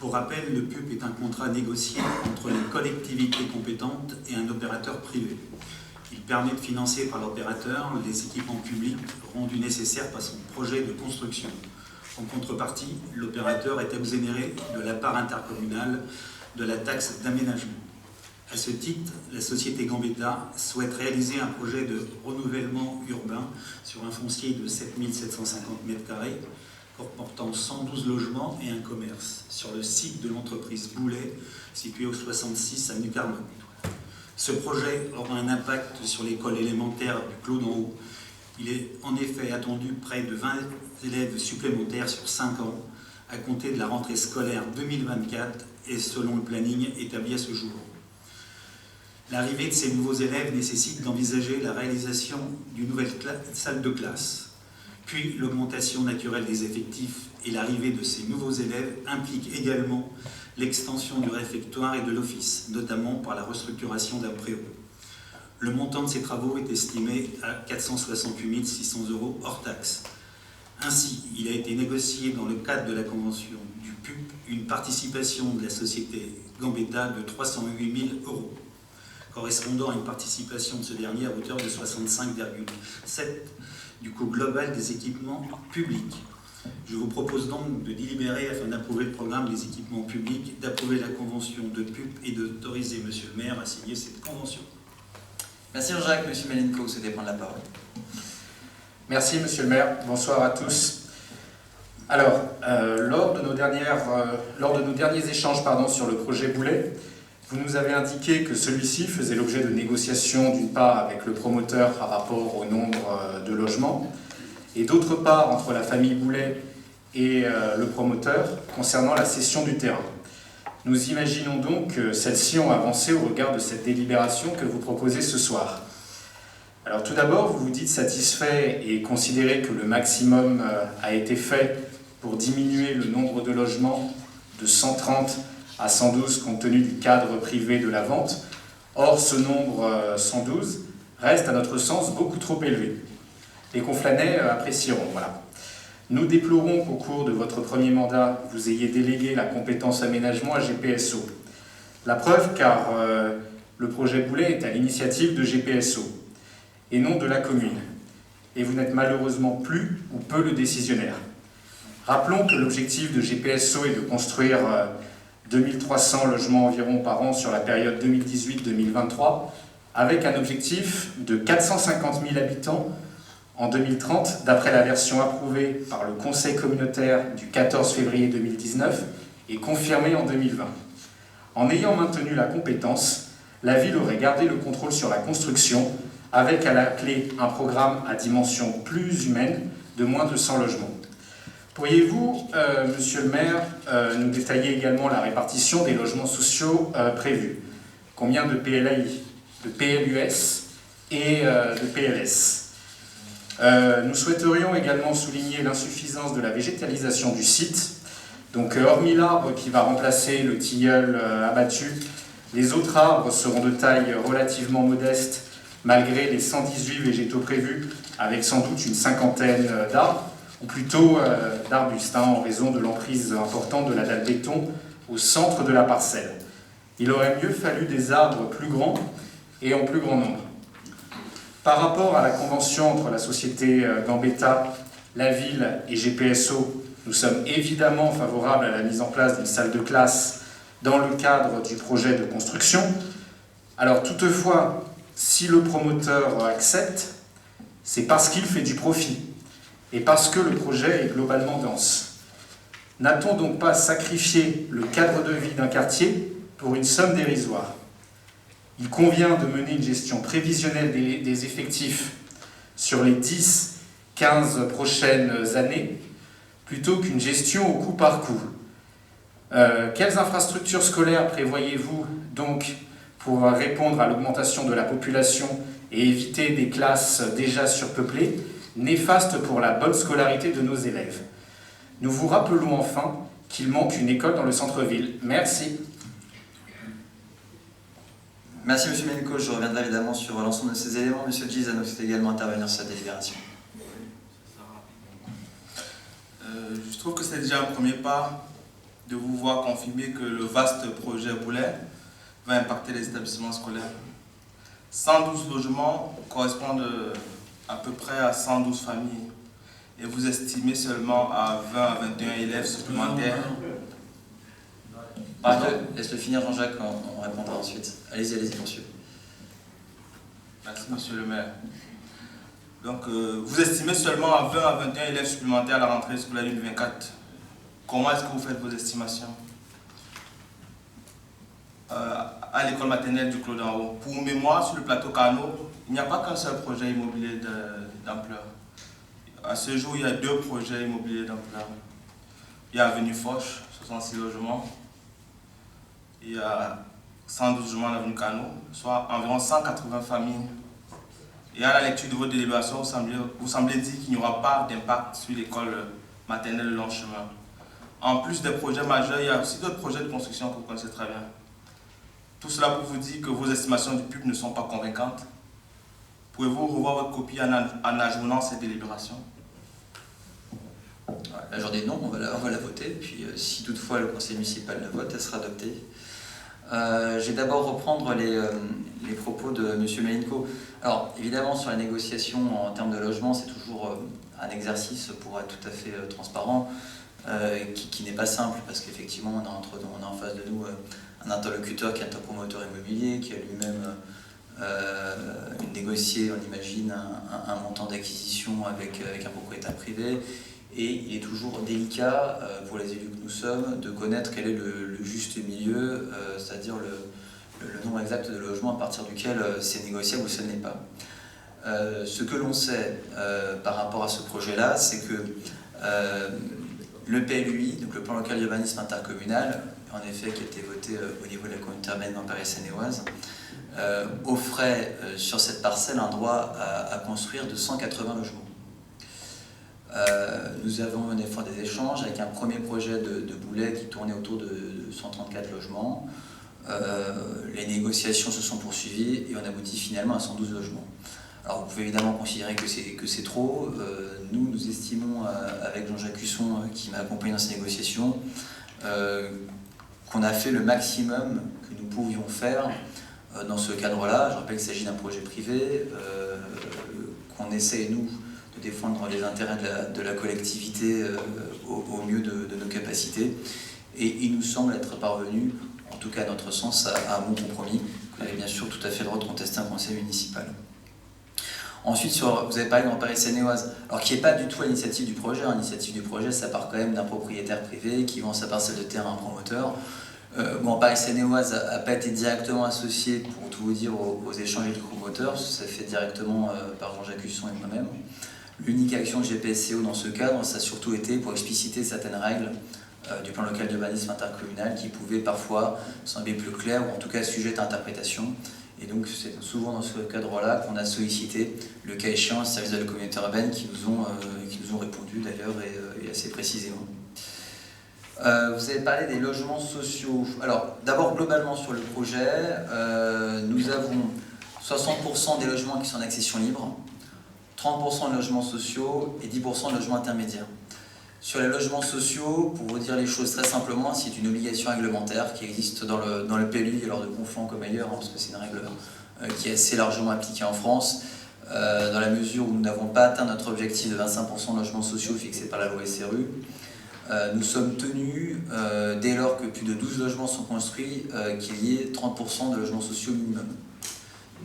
Speaker 7: Pour rappel, le PUP est un contrat négocié entre les collectivités compétentes et un opérateur privé. Il permet de financer par l'opérateur les équipements publics rendus nécessaires par son projet de construction. En contrepartie, l'opérateur est exonéré de la part intercommunale de la taxe d'aménagement. À ce titre, la société Gambetta souhaite réaliser un projet de renouvellement urbain sur un foncier de 7 750 m², comportant 112 logements et un commerce, sur le site de l'entreprise Boulet, situé au 66 avenue Carnot. Ce projet aura un impact sur l'école élémentaire du Clos d'en Haut. Il est en effet attendu près de 20 élèves supplémentaires sur 5 ans, à compter de la rentrée scolaire 2024 et selon le planning établi à ce jour. L'arrivée de ces nouveaux élèves nécessite d'envisager la réalisation d'une nouvelle salle de classe. Puis l'augmentation naturelle des effectifs et l'arrivée de ces nouveaux élèves implique également l'extension du réfectoire et de l'office, notamment par la restructuration d'un préau. Le montant de ces travaux est estimé à 468 600 € hors taxe. Ainsi, il a été négocié dans le cadre de la convention du PUP une participation de la société Gambetta de 308 000 €, correspondant à une participation de ce dernier à hauteur de 65,7% du coût global des équipements publics. Je vous propose donc de délibérer afin d'approuver le programme des équipements publics, d'approuver la convention de PUP et d'autoriser Monsieur le maire à signer cette convention.
Speaker 1: Merci Jean-Jacques. Monsieur Malinko, vous souhaitez prendre la parole.
Speaker 8: Merci Monsieur le maire, bonsoir à tous. Alors, lors de nos derniers échanges sur le projet Boulet, vous nous avez indiqué que celui-ci faisait l'objet de négociations d'une part avec le promoteur par rapport au nombre de logements et d'autre part entre la famille Boulet et le promoteur concernant la cession du terrain. Nous imaginons donc que celles-ci ont avancé au regard de cette délibération que vous proposez ce soir. Alors tout d'abord, vous vous dites satisfait et considérez que le maximum a été fait pour diminuer le nombre de logements de 130 à 112 compte tenu du cadre privé de la vente. Or, ce nombre 112 reste à notre sens beaucoup trop élevé. Les Conflanais apprécieront. Voilà. Nous déplorons qu'au cours de votre premier mandat, vous ayez délégué la compétence aménagement à GPSO. La preuve, car le projet Boulet est à l'initiative de GPSO et non de la commune. Et vous n'êtes malheureusement plus ou peu le décisionnaire. Rappelons que l'objectif de GPSO est de construire 2300 logements environ par an sur la période 2018-2023, avec un objectif de 450 000 habitants en 2030, d'après la version approuvée par le Conseil communautaire du 14 février 2019 et confirmée en 2020. En ayant maintenu la compétence, la ville aurait gardé le contrôle sur la construction, avec à la clé un programme à dimension plus humaine de moins de 100 logements. Pourriez-vous, monsieur le maire, nous détailler également la répartition des logements sociaux prévus? Combien de PLAI, de PLUS et de PLS? Nous souhaiterions également souligner l'insuffisance de la végétalisation du site. Donc, hormis l'arbre qui va remplacer le tilleul abattu, les autres arbres seront de taille relativement modeste, malgré les 118 végétaux prévus, avec sans doute une cinquantaine d'arbres, ou plutôt d'arbustes, en raison de l'emprise importante de la dalle béton au centre de la parcelle. Il aurait mieux fallu des arbres plus grands et en plus grand nombre. Par rapport à la convention entre la société Gambetta, la ville et GPSO, nous sommes évidemment favorables à la mise en place d'une salle de classe dans le cadre du projet de construction. Alors toutefois, si le promoteur accepte, c'est parce qu'il fait du profit et parce que le projet est globalement dense. N'a-t-on donc pas sacrifié le cadre de vie d'un quartier pour une somme dérisoire? Il convient de mener une gestion prévisionnelle des effectifs sur les 10-15 prochaines années plutôt qu'une gestion au coup par coup. Quelles infrastructures scolaires prévoyez-vous donc pour répondre à l'augmentation de la population et éviter des classes déjà surpeuplées, néfastes pour la bonne scolarité de nos élèves? Nous vous rappelons enfin qu'il manque une école dans le centre-ville. Merci.
Speaker 1: Merci M. Menko, je reviendrai évidemment sur l'ensemble de ces éléments. M. Gizano souhaite également intervenir sur la délibération.
Speaker 4: Je trouve que c'est déjà un premier pas de vous voir confirmer que le vaste projet Boulet va impacter les établissements scolaires. 112 logements correspondent à peu près à 112 familles et vous estimez seulement à 20 à 21 élèves supplémentaires.
Speaker 1: Pardon, laisse-le finir Jean-Jacques, on répondra ensuite. Allez-y, monsieur.
Speaker 4: Merci Monsieur le maire. Donc vous estimez seulement à 20 à 21 élèves supplémentaires à la rentrée scolaire 2024. Comment est-ce que vous faites vos estimations? À l'école maternelle du Clos d'en Haut. Pour mémoire, sur le plateau Cano, il n'y a pas qu'un seul projet immobilier d'ampleur. À ce jour, il y a 2 projets immobiliers d'ampleur. Il y a Avenue Foch, 66 logements. Il y a 112 logements à l'avenue Cano, soit environ 180 familles. Et à la lecture de votre délibération, vous semblez dire qu'il n'y aura pas d'impact sur l'école maternelle Longchemin. En plus des projets majeurs, il y a aussi d'autres projets de construction que vous connaissez très bien. Tout cela pour vous dire que vos estimations du PUB ne sont pas convaincantes. Pouvez-vous revoir votre copie en ajournant cette délibération?
Speaker 1: La journée non, on va la voter, puis si toutefois le conseil municipal la vote, elle sera adoptée. Je vais d'abord reprendre les propos de M. Menko. Alors évidemment sur les négociations en termes de logement, c'est toujours un exercice pour être tout à fait transparent, qui n'est pas simple parce qu'effectivement on a en face de nous un interlocuteur qui est un promoteur immobilier, qui a lui-même négocié, on imagine, un montant d'acquisition avec un propriétaire privé. Et il est toujours délicat pour les élus que nous sommes de connaître quel est le juste milieu, c'est-à-dire le nombre exact de logements à partir duquel c'est négociable ou ce n'est pas. Ce que l'on sait par rapport à ce projet-là, c'est que le PLUI, donc le plan local d'urbanisme intercommunal, en effet qui a été voté au niveau de la communauté urbaine dans Paris-Seine-et-Oise, offrait sur cette parcelle un droit à construire de 180 logements. Nous avons mené des échanges avec un premier projet de Boulet qui tournait autour de 134 logements. Les négociations se sont poursuivies et on aboutit finalement à 112 logements. Alors vous pouvez évidemment considérer que c'est trop. Nous estimons, avec Jean-Jacques Husson qui m'a accompagné dans ces négociations, qu'on a fait le maximum que nous pouvions faire dans ce cadre-là. Je rappelle qu'il s'agit d'un projet privé, qu'on essaie, nous, de défendre les intérêts de la collectivité au mieux de nos capacités. Et il nous semble être parvenu, en tout cas à notre sens, à un bon compromis. Vous avez bien sûr tout à fait le droit de contester un conseil municipal. Ensuite, vous avez parlé dans Paris-Seine-et-Oise, alors qui n'est pas du tout à l'initiative du projet. L'initiative du projet, ça part quand même d'un propriétaire privé qui vend sa parcelle de terrain à un promoteur. Paris-Seine-et-Oise n'a pas été directement associé, pour tout vous dire, aux échanges avec le promoteur. Ça fait directement par Jean-Jacques Husson et moi-même. L'unique action de GPSCO dans ce cadre, ça a surtout été pour expliciter certaines règles du plan local d'urbanisme intercommunal qui pouvaient parfois sembler plus claires ou en tout cas sujettes à interprétation. Et donc c'est souvent dans ce cadre-là qu'on a sollicité, le cas échéant, les services de la communauté urbaine qui nous ont répondu d'ailleurs et assez précisément. Vous avez parlé des logements sociaux. Alors d'abord globalement sur le projet, nous avons 60% des logements qui sont en accession libre, 30% de logements sociaux et 10% de logements intermédiaires. Sur les logements sociaux, pour vous dire les choses très simplement, c'est une obligation réglementaire qui existe dans le PLU, alors de Conflans comme ailleurs, hein, parce que c'est une règle qui est assez largement appliquée en France, dans la mesure où nous n'avons pas atteint notre objectif de 25% de logements sociaux fixé par la loi SRU. Nous sommes tenus, dès lors que plus de 12 logements sont construits, qu'il y ait 30% de logements sociaux minimum.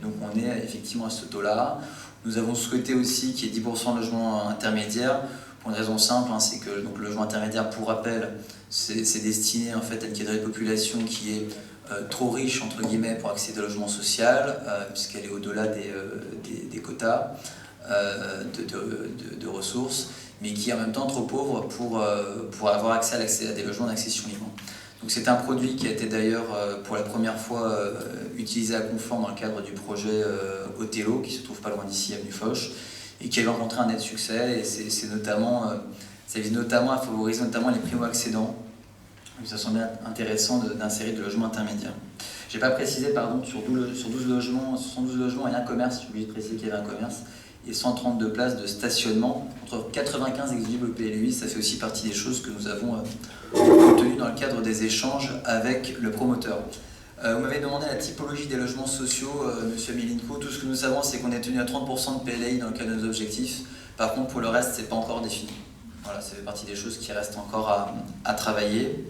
Speaker 1: Donc on est effectivement à ce taux-là. Nous avons souhaité aussi qu'il y ait 10% de logements intermédiaires, pour une raison simple, hein, c'est que donc, le logement intermédiaire, pour rappel, c'est destiné en fait, à une catégorie de population qui est trop riche, entre guillemets, pour accéder au logement social, puisqu'elle est au-delà des quotas de ressources, mais qui est en même temps trop pauvre pour avoir accès à des logements d'accession libre. Donc c'est un produit qui a été d'ailleurs pour la première fois utilisé à Conflans dans le cadre du projet Othello, qui se trouve pas loin d'ici, avenue Foch, et qui a rencontré un net succès, et ça vise notamment à favoriser notamment les primo-accédants. Donc ça semble intéressant d'insérer de logements intermédiaires. Je n'ai pas précisé, pardon, sur 12 logements, 112 logements et un commerce, j'ai oublié de préciser qu'il y avait un commerce, et 132 places de stationnement, entre 95 exigibles au PLUI. Ça fait aussi partie des choses que nous avons obtenues dans le cadre des échanges avec le promoteur. Vous m'avez demandé la typologie des logements sociaux, Monsieur Milinko. Tout ce que nous savons, c'est qu'on est tenu à 30% de PLI dans le cadre de nos objectifs. Par contre, pour le reste, ce n'est pas encore défini. Voilà, ça fait partie des choses qui restent encore à travailler.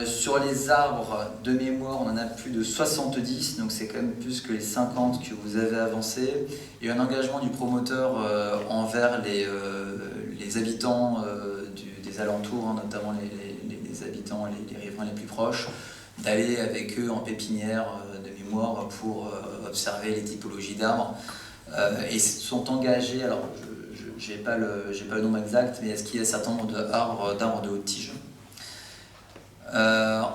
Speaker 1: Sur les arbres, de mémoire, on en a plus de 70, donc c'est quand même plus que les 50 que vous avez avancés. Il y a un engagement du promoteur envers les habitants des alentours, hein, notamment les habitants, les riverains les plus proches, d'aller avec eux en pépinière de mémoire pour observer les typologies d'arbres. Et sont engagés, alors je n'ai pas le nombre exact, mais est-ce qu'il y a un certain nombre d'arbres de haute tige.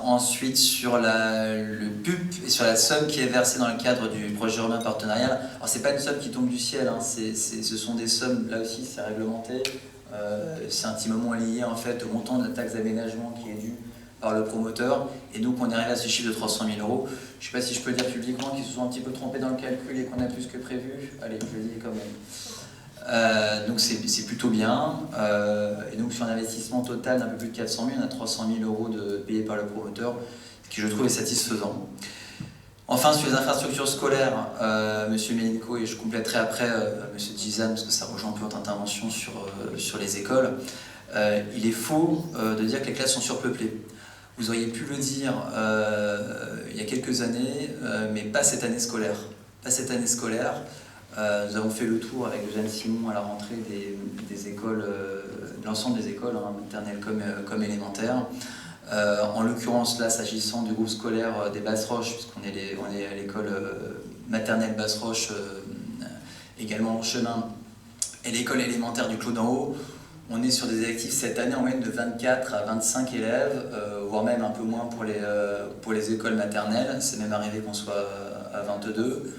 Speaker 1: Ensuite, sur le PUP et sur la somme qui est versée dans le cadre du projet urbain partenarial, alors c'est pas une somme qui tombe du ciel, hein, ce sont des sommes, là aussi c'est réglementé, c'est intimement lié en fait au montant de la taxe d'aménagement qui est due par le promoteur, et donc on est arrivé à ce chiffre de 300 000 €. Je sais pas si je peux dire publiquement qu'ils se sont un petit peu trompés dans le calcul et qu'on a plus que prévu. Allez, je le dis quand même. Donc c'est plutôt bien. Et donc sur un investissement total d'un peu plus de 400 000, on a 300 000 € payés par le promoteur, ce qui je trouve est satisfaisant. Enfin, sur les infrastructures scolaires, Monsieur Ménico, et je compléterai après Monsieur Gizan, parce que ça rejoint un peu votre intervention sur les écoles, il est faux de dire que les classes sont surpeuplées. Vous auriez pu le dire il y a quelques années, mais pas cette année scolaire. Pas cette année scolaire. Nous avons fait le tour avec Jeanne Simon à la rentrée des écoles, de l'ensemble des écoles, hein, maternelles comme élémentaires. En l'occurrence, là, s'agissant du groupe scolaire des Basses-Roches, puisqu'on est à l'école maternelle Basses-Roches, également en chemin, et l'école élémentaire du Clos d'en Haut, on est sur des effectifs cette année en moyenne de 24 à 25 élèves, voire même un peu moins pour les écoles maternelles. C'est même arrivé qu'on soit à 22.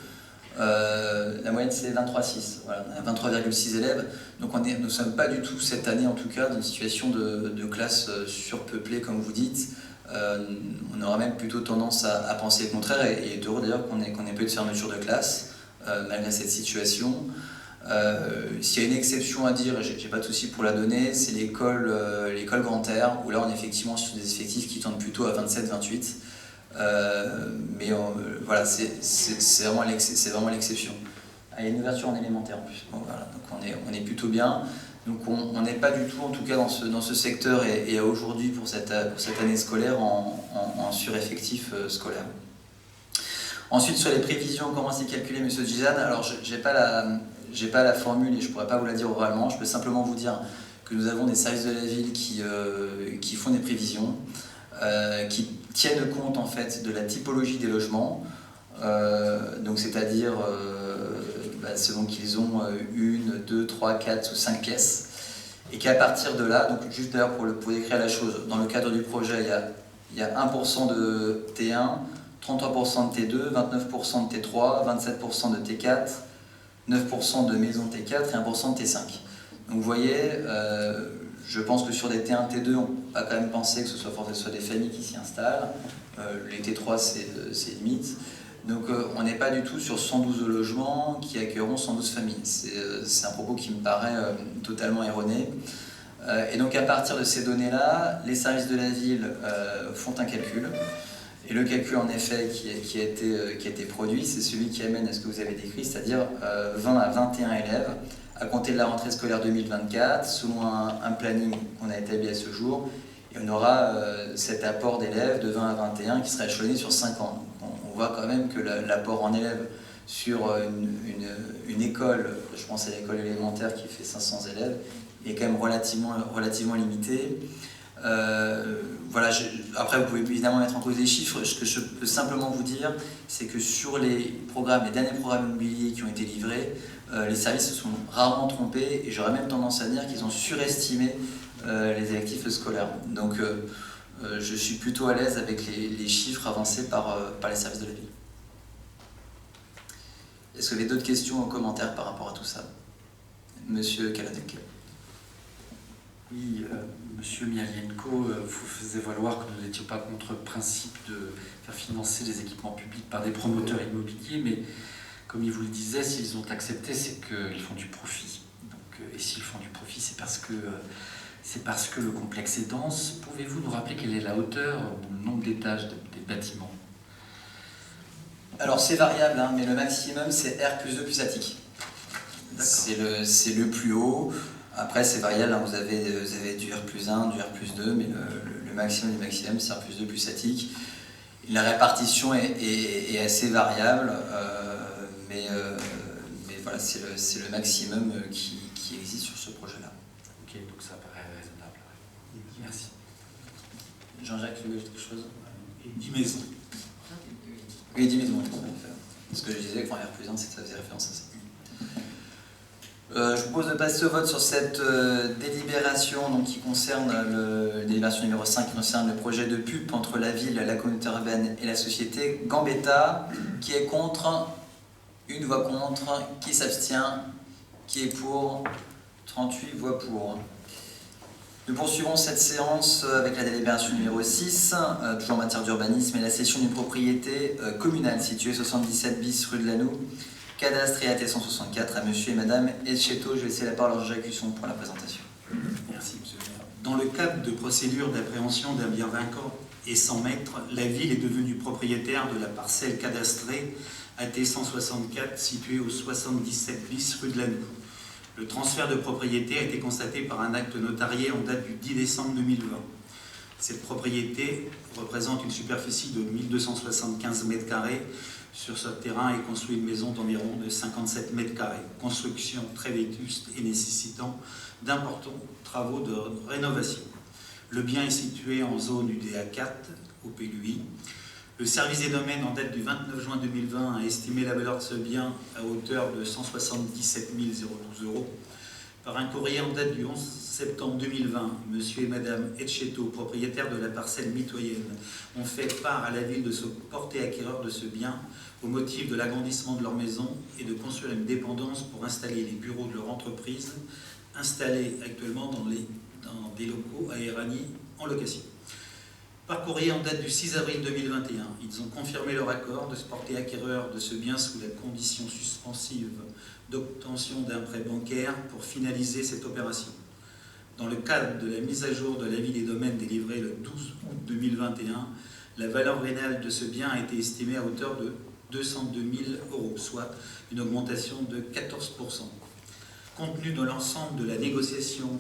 Speaker 1: La moyenne c'est 23,6. Voilà, on a 23,6 élèves. Donc nous ne sommes pas du tout cette année en tout cas dans une situation de classe surpeuplée comme vous dites. On aura même plutôt tendance à penser le contraire et est heureux d'ailleurs qu'on ait peu de fermeture de classe malgré cette situation. S'il y a une exception à dire, j'ai pas de souci pour la donner, c'est l'école Grand Air, où là on est effectivement sur des effectifs qui tendent plutôt à 27-28. Mais voilà, c'est vraiment l'exception. Il y a une ouverture en élémentaire en plus. Bon, voilà, donc on est plutôt bien. Donc on n'est pas du tout, en tout cas dans ce secteur et à aujourd'hui pour cette année scolaire en sureffectif scolaire. Ensuite sur les prévisions, comment c'est calculé, Monsieur Gizan? Alors j'ai pas la formule et je pourrais pas vous la dire oralement. Je peux simplement vous dire que nous avons des services de la ville qui font des prévisions, qui tiennent compte en fait de la typologie des logements, donc c'est-à-dire selon qu'ils ont 1, 2, 3, 4 ou 5 pièces, et qu'à partir de là, donc juste d'ailleurs pour décrire la chose, dans le cadre du projet, il y a 1% de T1, 33% de T2, 29% de T3, 27% de T4, 9% de maisons T4 et 1% de T5. Donc vous voyez, je pense que sur des T1, T2, on va quand même penser que ce soit des familles qui s'y installent. Les T3, c'est limite. Donc on n'est pas du tout sur 112 logements qui accueilleront 112 familles. C'est un propos qui me paraît totalement erroné. Et donc à partir de ces données-là, les services de la ville font un calcul. Et le calcul en effet qui a été produit, c'est celui qui amène à ce que vous avez décrit, c'est-à-dire 20 à 21 élèves à compter de la rentrée scolaire 2024, selon un planning qu'on a établi à ce jour. Et on aura cet apport d'élèves de 20 à 21 qui sera échelonné sur 5 ans. Donc on voit quand même que l'apport en élèves sur une école, je pense à l'école élémentaire qui fait 500 élèves, est quand même relativement limité. Voilà, après vous pouvez évidemment mettre en cause les chiffres. Ce que je peux simplement vous dire, c'est que sur les derniers programmes immobiliers qui ont été livrés, les services se sont rarement trompés et j'aurais même tendance à dire qu'ils ont surestimé les effectifs scolaires. Donc je suis plutôt à l'aise avec les chiffres avancés par les services de la ville. Est-ce que vous avez d'autres questions ou commentaires par rapport à tout ça? Monsieur Kaladek.
Speaker 6: Oui, Monsieur Mialienko, vous faisiez valoir que nous n'étions pas contre le principe de faire financer les équipements publics par des promoteurs immobiliers, mais comme il vous le disait, s'ils ont accepté, c'est qu'ils font du profit. Donc, et s'ils font du profit, c'est parce que le complexe est dense. Pouvez-vous nous rappeler quelle est la hauteur ou le nombre d'étages des bâtiments?
Speaker 1: Alors c'est variable, hein, mais le maximum c'est R+2 plus attique. C'est le plus haut. Après c'est variable, hein, vous avez du R+1, du R+2, mais le maximum du maximum c'est R+2 plus attique. La répartition est assez variable, mais voilà, c'est le maximum qui existe sur ce projet-là.
Speaker 6: Ok, donc ça paraît raisonnable. Merci.
Speaker 1: Jean-Jacques, tu veux quelque chose?
Speaker 7: 10 maisons.
Speaker 1: Oui, 10 maisons. Ce que je disais, quand R+1, c'est que ça faisait référence à ça. Je vous propose de passer au vote sur cette délibération donc, qui concerne la délibération numéro 5 qui concerne le projet de PUP entre la ville, la communauté urbaine et la société Gambetta. Qui est contre? Une voix contre. Qui s'abstient? Qui est pour? 38 voix pour. Nous poursuivons cette séance avec la délibération numéro 6, toujours en matière d'urbanisme, et la cession d'une propriété communale située 77 bis rue de Lannou, cadastre et AT 164 à monsieur et madame Etcheto. Je vais laisser la parole à Jean-Jacques Husson pour la présentation.
Speaker 7: Merci, monsieur le maire. Dans le cadre de procédures d'appréhension d'un bien vacant et 100 mètres, la ville est devenue propriétaire de la parcelle cadastrée AT 164 située au 77 bis rue de Lannou. Le transfert de propriété a été constaté par un acte notarié en date du 10 décembre 2020. Cette propriété représente une superficie de 1275 mètres carrés sur ce terrain et construit une maison d'environ de 57 mètres carrés. Construction très vétuste et nécessitant d'importants travaux de rénovation. Le bien est situé en zone UDA 4 au PLUI. Le service des domaines en date du 29 juin 2020 a estimé la valeur de ce bien à hauteur de 177 012 €. Par un courrier en date du 11 septembre 2020, monsieur et madame Etcheto, propriétaires de la parcelle mitoyenne, ont fait part à la ville de se porter acquéreur de ce bien au motif de l'agrandissement de leur maison et de construire une dépendance pour installer les bureaux de leur entreprise, installés actuellement dans des locaux à Éragny en location. Par courrier en date du 6 avril 2021, ils ont confirmé leur accord de se porter acquéreur de ce bien sous la condition suspensive d'obtention d'un prêt bancaire pour finaliser cette opération. Dans le cadre de la mise à jour de l'avis des domaines délivré le 12 août 2021, la valeur vénale de ce bien a été estimée à hauteur de 202 000 €, soit une augmentation de 14%. Compte tenu de l'ensemble de la négociation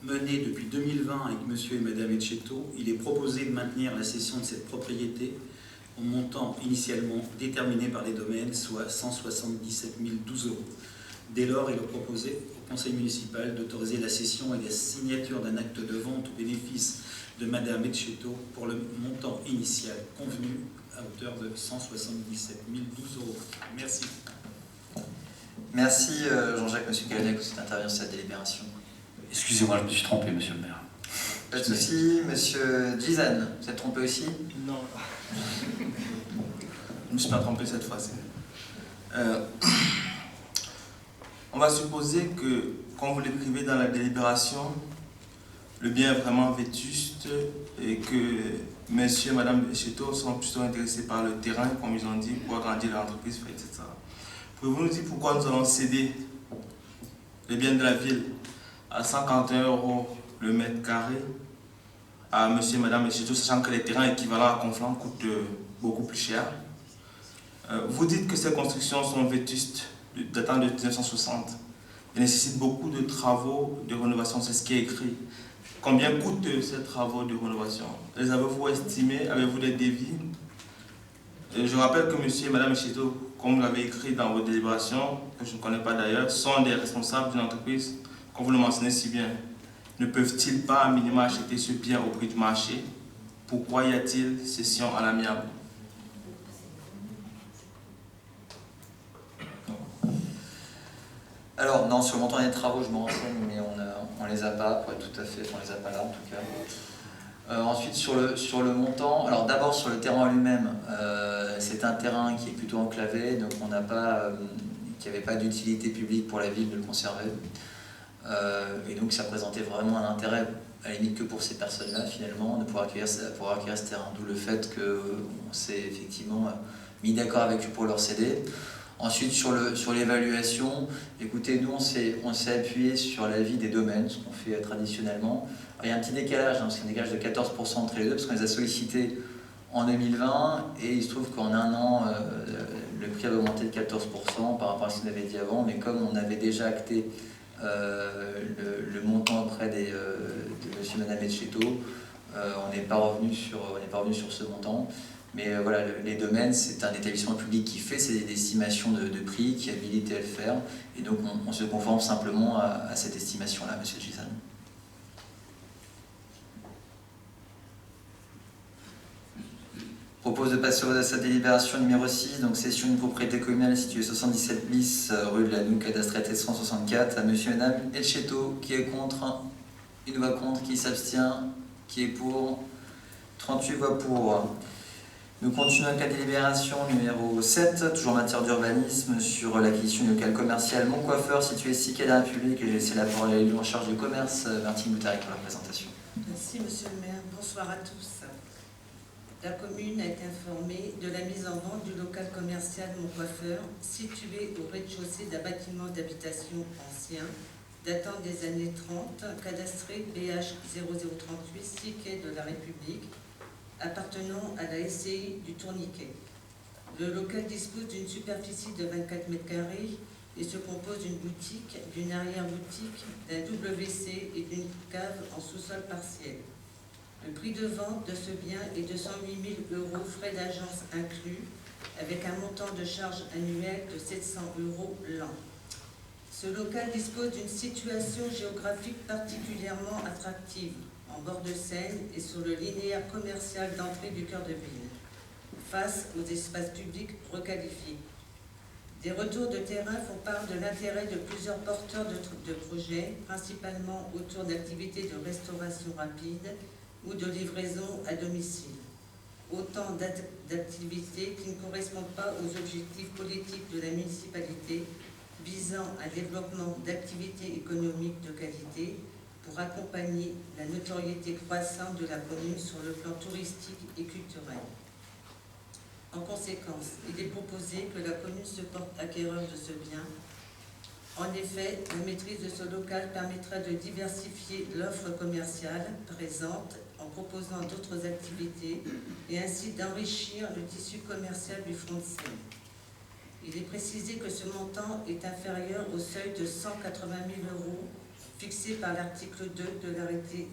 Speaker 7: menée depuis 2020 avec monsieur et madame Etcheto, il est proposé de maintenir la cession de cette propriété au montant initialement déterminé par les domaines, soit 177 012 €. Dès lors, il est proposé au conseil municipal d'autoriser la cession et la signature d'un acte de vente au bénéfice de madame Etcheto pour le montant initial convenu à hauteur de 177 012 €. Merci.
Speaker 1: Merci Jean-Jacques, monsieur Kaladek, pour cette intervention sur cette délibération.
Speaker 6: Excusez-moi, je me suis trompé, monsieur le maire.
Speaker 1: Pas de souci. Monsieur Gizan, vous êtes trompé aussi?
Speaker 2: Non.
Speaker 4: Je ne me suis pas trompé cette fois-ci. On va supposer que, comme vous l'écrivez dans la délibération, le bien est vraiment vétuste et que monsieur et madame Etcheto sont plutôt intéressés par le terrain, comme ils ont dit, pour agrandir leur entreprise, etc. Pouvez-vous nous dire pourquoi nous allons céder les biens de la ville à 141 € le mètre carré à monsieur et madame Etcheto, sachant que les terrains équivalents à Conflans coûtent beaucoup plus cher. Vous dites que ces constructions sont vétustes, datant de 1960, et nécessitent beaucoup de travaux de rénovation, c'est ce qui est écrit. Combien coûtent ces travaux de rénovation? Les avez-vous estimés? Avez-vous des devis? Je rappelle que monsieur et madame Etcheto, comme vous l'avez écrit dans vos délibérations, que je ne connais pas d'ailleurs, sont des responsables d'une entreprise, comme vous le mentionnez si bien. Ne peuvent-ils pas à minima acheter ce bien au prix du marché? Pourquoi y a-t-il cession à l'amiable?
Speaker 1: Alors, non, sur le montant des travaux, je me renseigne, mais on les a pas, pour être tout à fait, on les a pas là en tout cas. Ensuite, sur le montant, alors d'abord sur le terrain lui-même, c'est un terrain qui est plutôt enclavé, donc on n'a pas, qui n'avait pas d'utilité publique pour la ville de le conserver. Et donc ça présentait vraiment un intérêt, à la limite que pour ces personnes-là finalement, de pouvoir accueillir ce terrain. D'où le fait qu'on s'est effectivement mis d'accord avec eux pour leur céder. Ensuite, sur l'évaluation, écoutez, nous, on s'est appuyé sur l'avis des domaines, ce qu'on fait traditionnellement. Alors, il y a un petit décalage, hein, c'est un décalage de 14% entre les deux, parce qu'on les a sollicités en 2020, et il se trouve qu'en un an, le prix avait augmenté de 14% par rapport à ce qu'on avait dit avant, mais comme on avait déjà acté le montant auprès de monsieur et madame Etcheto, on n'est pas revenu sur ce montant. Mais voilà, les domaines, c'est un établissement public qui fait ses estimations de prix, qui est habilité à le faire, et donc on se conforme simplement à cette estimation-là, monsieur Gisane. Propose de passer à sa délibération numéro 6, donc cession d'une propriété communale située 77 bis rue de la Noue, cadastre traité 164, à monsieur et madame Etcheto, qui est contre, une voix contre, qui s'abstient, qui est pour, 38 voix pour. Nous continuons avec la délibération numéro 7, toujours en matière d'urbanisme, sur l'acquisition du local commercial Mon Coiffeur, situé 6 quai de la République, et j'ai laissé la parole à l'élu en charge du commerce, Martine Boutari, pour la présentation.
Speaker 9: Merci Monsieur le maire, bonsoir à tous. La commune a été informée de la mise en vente du local commercial Mon Coiffeur, situé au rez-de-chaussée d'un bâtiment d'habitation ancien, datant des années 30, cadastré BH 0038, 6 quai de la République, appartenant à la SCI du Tourniquet. Le local dispose d'une superficie de 24 m² et se compose d'une boutique, d'une arrière-boutique, d'un WC et d'une cave en sous-sol partiel. Le prix de vente de ce bien est de 108 000 €, frais d'agence inclus, avec un montant de charge annuel de 700 € l'an. Ce local dispose d'une situation géographique particulièrement attractive, en bord de Seine et sur le linéaire commercial d'entrée du cœur de ville, face aux espaces publics requalifiés. Des retours de terrain font part de l'intérêt de plusieurs porteurs de projets, principalement autour d'activités de restauration rapide ou de livraison à domicile. Autant d'activités qui ne correspondent pas aux objectifs politiques de la municipalité visant un développement d'activités économiques de qualité pour accompagner la notoriété croissante de la commune sur le plan touristique et culturel. En conséquence, il est proposé que la commune se porte acquéreur de ce bien. En effet, la maîtrise de ce local permettra de diversifier l'offre commerciale présente en proposant d'autres activités et ainsi d'enrichir le tissu commercial du front de Seine. Il est précisé que ce montant est inférieur au seuil de 180 000 € fixé par l'article 2 de l'arrêté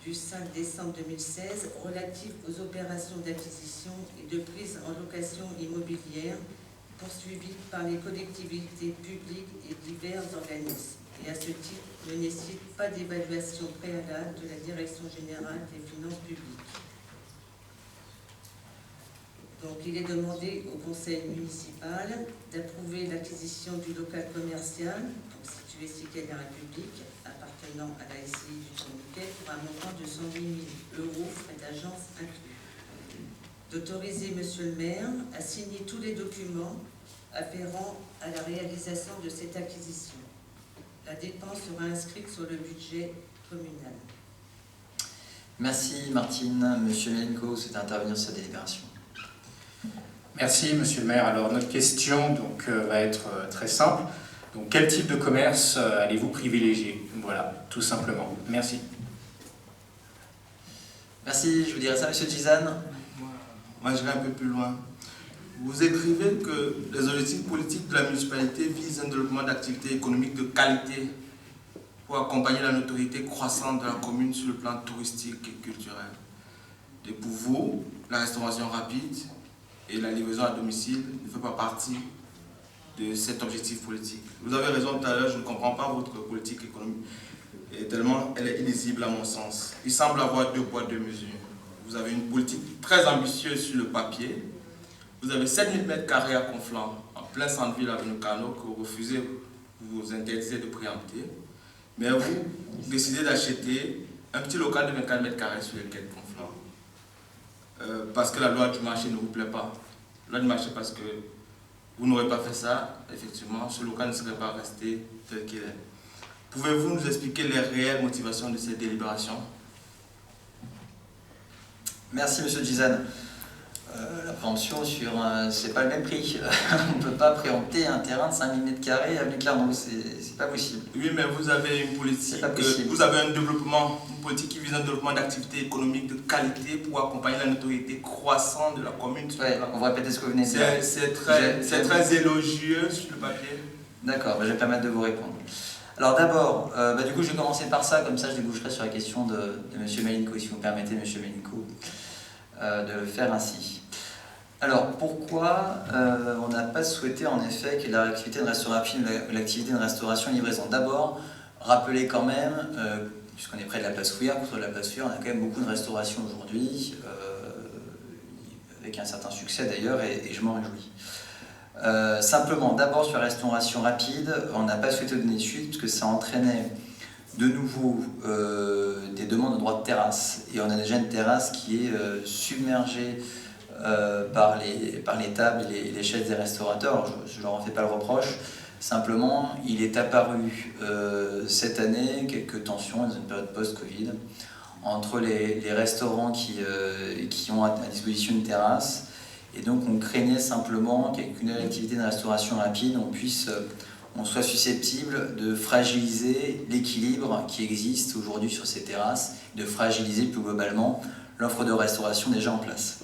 Speaker 9: du 5 décembre 2016 relatif aux opérations d'acquisition et de prise en location immobilière poursuivies par les collectivités publiques et divers organismes, et à ce titre ne nécessite pas d'évaluation préalable de la Direction générale des finances publiques. Donc il est demandé au conseil municipal d'approuver l'acquisition du local commercial, situé 6 quai de la République, appartenant à la SCI du Tourniquet, pour un montant de 108 000 €, frais d'agence inclus. D'autoriser monsieur le maire à signer tous les documents afférents à la réalisation de cette acquisition. La dépense sera inscrite sur le budget communal.
Speaker 1: Merci Martine. Monsieur Mélenco, c'est intervenir sur la délibération.
Speaker 8: Merci, monsieur le maire. Alors, notre question donc, va être très simple. Donc quel type de commerce allez-vous privilégier? Voilà, tout simplement. Merci.
Speaker 1: Merci, je vous dirai ça, monsieur Gizan.
Speaker 4: Moi, je vais un peu plus loin. Vous écrivez que les objectifs politiques de la municipalité visent un développement d'activités économiques de qualité pour accompagner la notoriété croissante de la commune sur le plan touristique et culturel. Et pour vous, la restauration rapide et la livraison à domicile ne fait pas partie de cet objectif politique. Vous avez raison tout à l'heure, je ne comprends pas votre politique économique, et tellement elle est illisible à mon sens. Il semble avoir 2 poids 2 mesures. Vous avez une politique très ambitieuse sur le papier. Vous avez 7000 m² à Conflans, en plein centre-ville avenue Carnot, que vous refusez, vous interdisez de préempter. Mais vous décidez d'acheter un petit local de 24 m² sur les quais de Conflans. Parce que la loi du marché ne vous plaît pas. La loi du marché parce que vous n'aurez pas fait ça, effectivement, ce local ne serait pas resté tel qu'il est. Pouvez-vous nous expliquer les réelles motivations de cette délibération?
Speaker 1: Merci, monsieur Gizan. La préemption sur c'est pas le même prix. On ne peut pas préempter un terrain de 5000 m² avenue Clermont, c'est pas possible.
Speaker 4: Oui, mais vous avez une politique, vous avez un développement, une politique qui vise un développement d'activités économiques de qualité pour accompagner la notoriété croissante de la commune.
Speaker 1: Ouais, on va répéter ce que vous venez de dire.
Speaker 4: C'est très élogieux sur le papier.
Speaker 1: D'accord, je vais me permettre de vous répondre. Alors d'abord, du coup je vais commencer par ça, comme ça je déboucherai sur la question de M. Malinko, si vous me permettez, M. Malinko, de le faire ainsi. Alors pourquoi on n'a pas souhaité en effet que l'activité de restauration, l'activité de restauration et livraison? D'abord, rappelez quand même, puisqu'on est près de la place Fouillard, contre la place Fouillard, on a quand même beaucoup de restauration aujourd'hui, avec un certain succès d'ailleurs, et je m'en réjouis. Simplement, d'abord sur la restauration rapide, on n'a pas souhaité donner de suite parce que ça entraînait de nouveau des demandes de droit de terrasse. Et on a déjà une terrasse qui est submergée par les tables et les chaises des restaurateurs. Alors, je ne leur en fais pas le reproche. Simplement, il est apparu cette année quelques tensions dans une période post-Covid entre les restaurants qui ont à disposition une terrasse. Et donc on craignait simplement qu'avec une activité de restauration rapide, on soit susceptible de fragiliser l'équilibre qui existe aujourd'hui sur ces terrasses, de fragiliser plus globalement l'offre de restauration déjà en place.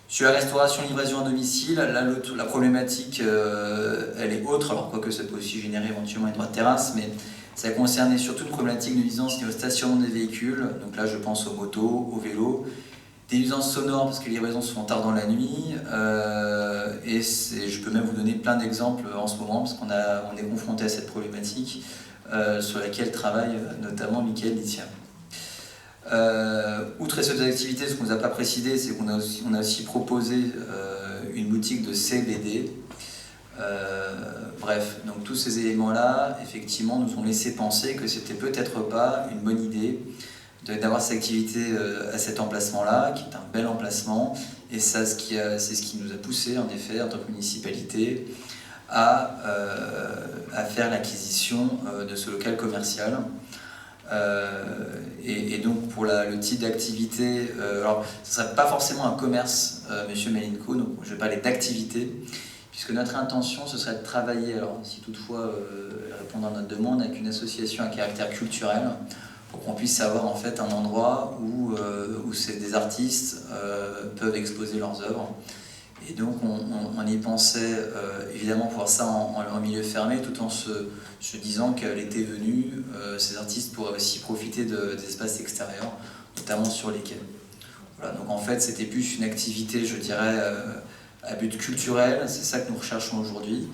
Speaker 1: Sur la restauration livraison à domicile, là, la problématique elle est autre, alors quoique ça peut aussi générer éventuellement une droite de terrasse, mais ça concernait surtout une problématique de nuisance liée au stationnement des véhicules. Donc là je pense aux motos, aux vélos, des nuisances sonores parce que les livraisons sont tard dans la nuit, et je peux même vous donner plein d'exemples en ce moment parce qu'on est confronté à cette problématique sur laquelle travaille notamment Mickaël Dithier. Outre ces activités, ce qu'on ne vous a pas précisé, c'est qu'on a aussi proposé une boutique de CBD. Bref, donc tous ces éléments-là, effectivement, nous ont laissé penser que c'était peut-être pas une bonne idée d'avoir cette activité à cet emplacement-là, qui est un bel emplacement, et ça, c'est ce qui nous a poussé, en effet, en tant que municipalité, à faire l'acquisition de ce local commercial. Et donc pour le type d'activité, alors ce ne serait pas forcément un commerce, monsieur Malinko, donc je vais parler d'activité, puisque notre intention ce serait de travailler, alors si toutefois répondant à notre demande, avec une association à caractère culturel, pour qu'on puisse avoir en fait un endroit où des artistes peuvent exposer leurs œuvres. Et donc on y pensait évidemment pour ça en milieu fermé, tout en se disant qu'à l'été venu, ces artistes pourraient aussi profiter des espaces extérieurs, notamment sur les quais. Voilà, donc en fait c'était plus une activité, je dirais, à but culturel, c'est ça que nous recherchons aujourd'hui,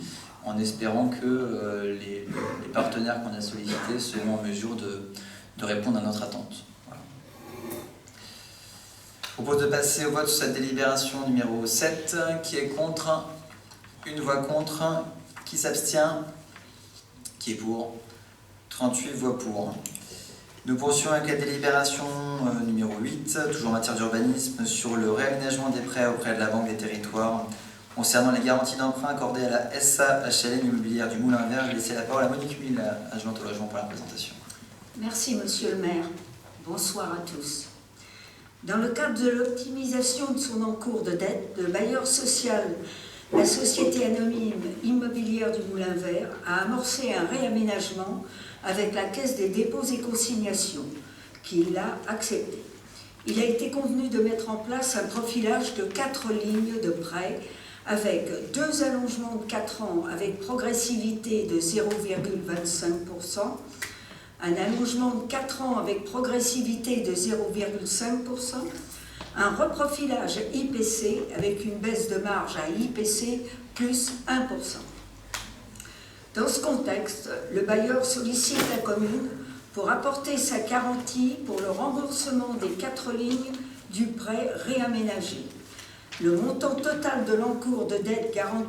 Speaker 1: en espérant que les partenaires qu'on a sollicités seront en mesure de répondre à notre attente. Voilà. Je propose de passer au vote sur cette délibération numéro 7, qui est contre, une voix contre, qui s'abstient, qui est pour, 38 voix pour. Nous poursuivons avec la délibération numéro 8, toujours en matière d'urbanisme, sur le réaménagement des prêts auprès de la Banque des Territoires, concernant les garanties d'emprunt accordées à la SA HLM immobilière du Moulin-Vert. Je vais laisser la parole à Monique Mille, adjointe au logement, pour la présentation.
Speaker 10: Merci, monsieur le maire. Bonsoir à tous. Dans le cadre de l'optimisation de son encours de dette, le bailleur social la société anonyme immobilière du Moulin Vert a amorcé un réaménagement avec la Caisse des dépôts et consignations, qui l'a accepté. Il a été convenu de mettre en place un profilage de 4 lignes de prêt avec 2 allongements de 4 ans avec progressivité de 0,25%, un allongement de 4 ans avec progressivité de 0,5%, un reprofilage IPC avec une baisse de marge à IPC plus 1%. Dans ce contexte, le bailleur sollicite la commune pour apporter sa garantie pour le remboursement des 4 lignes du prêt réaménagé. Le montant total de l'encours de dette garantie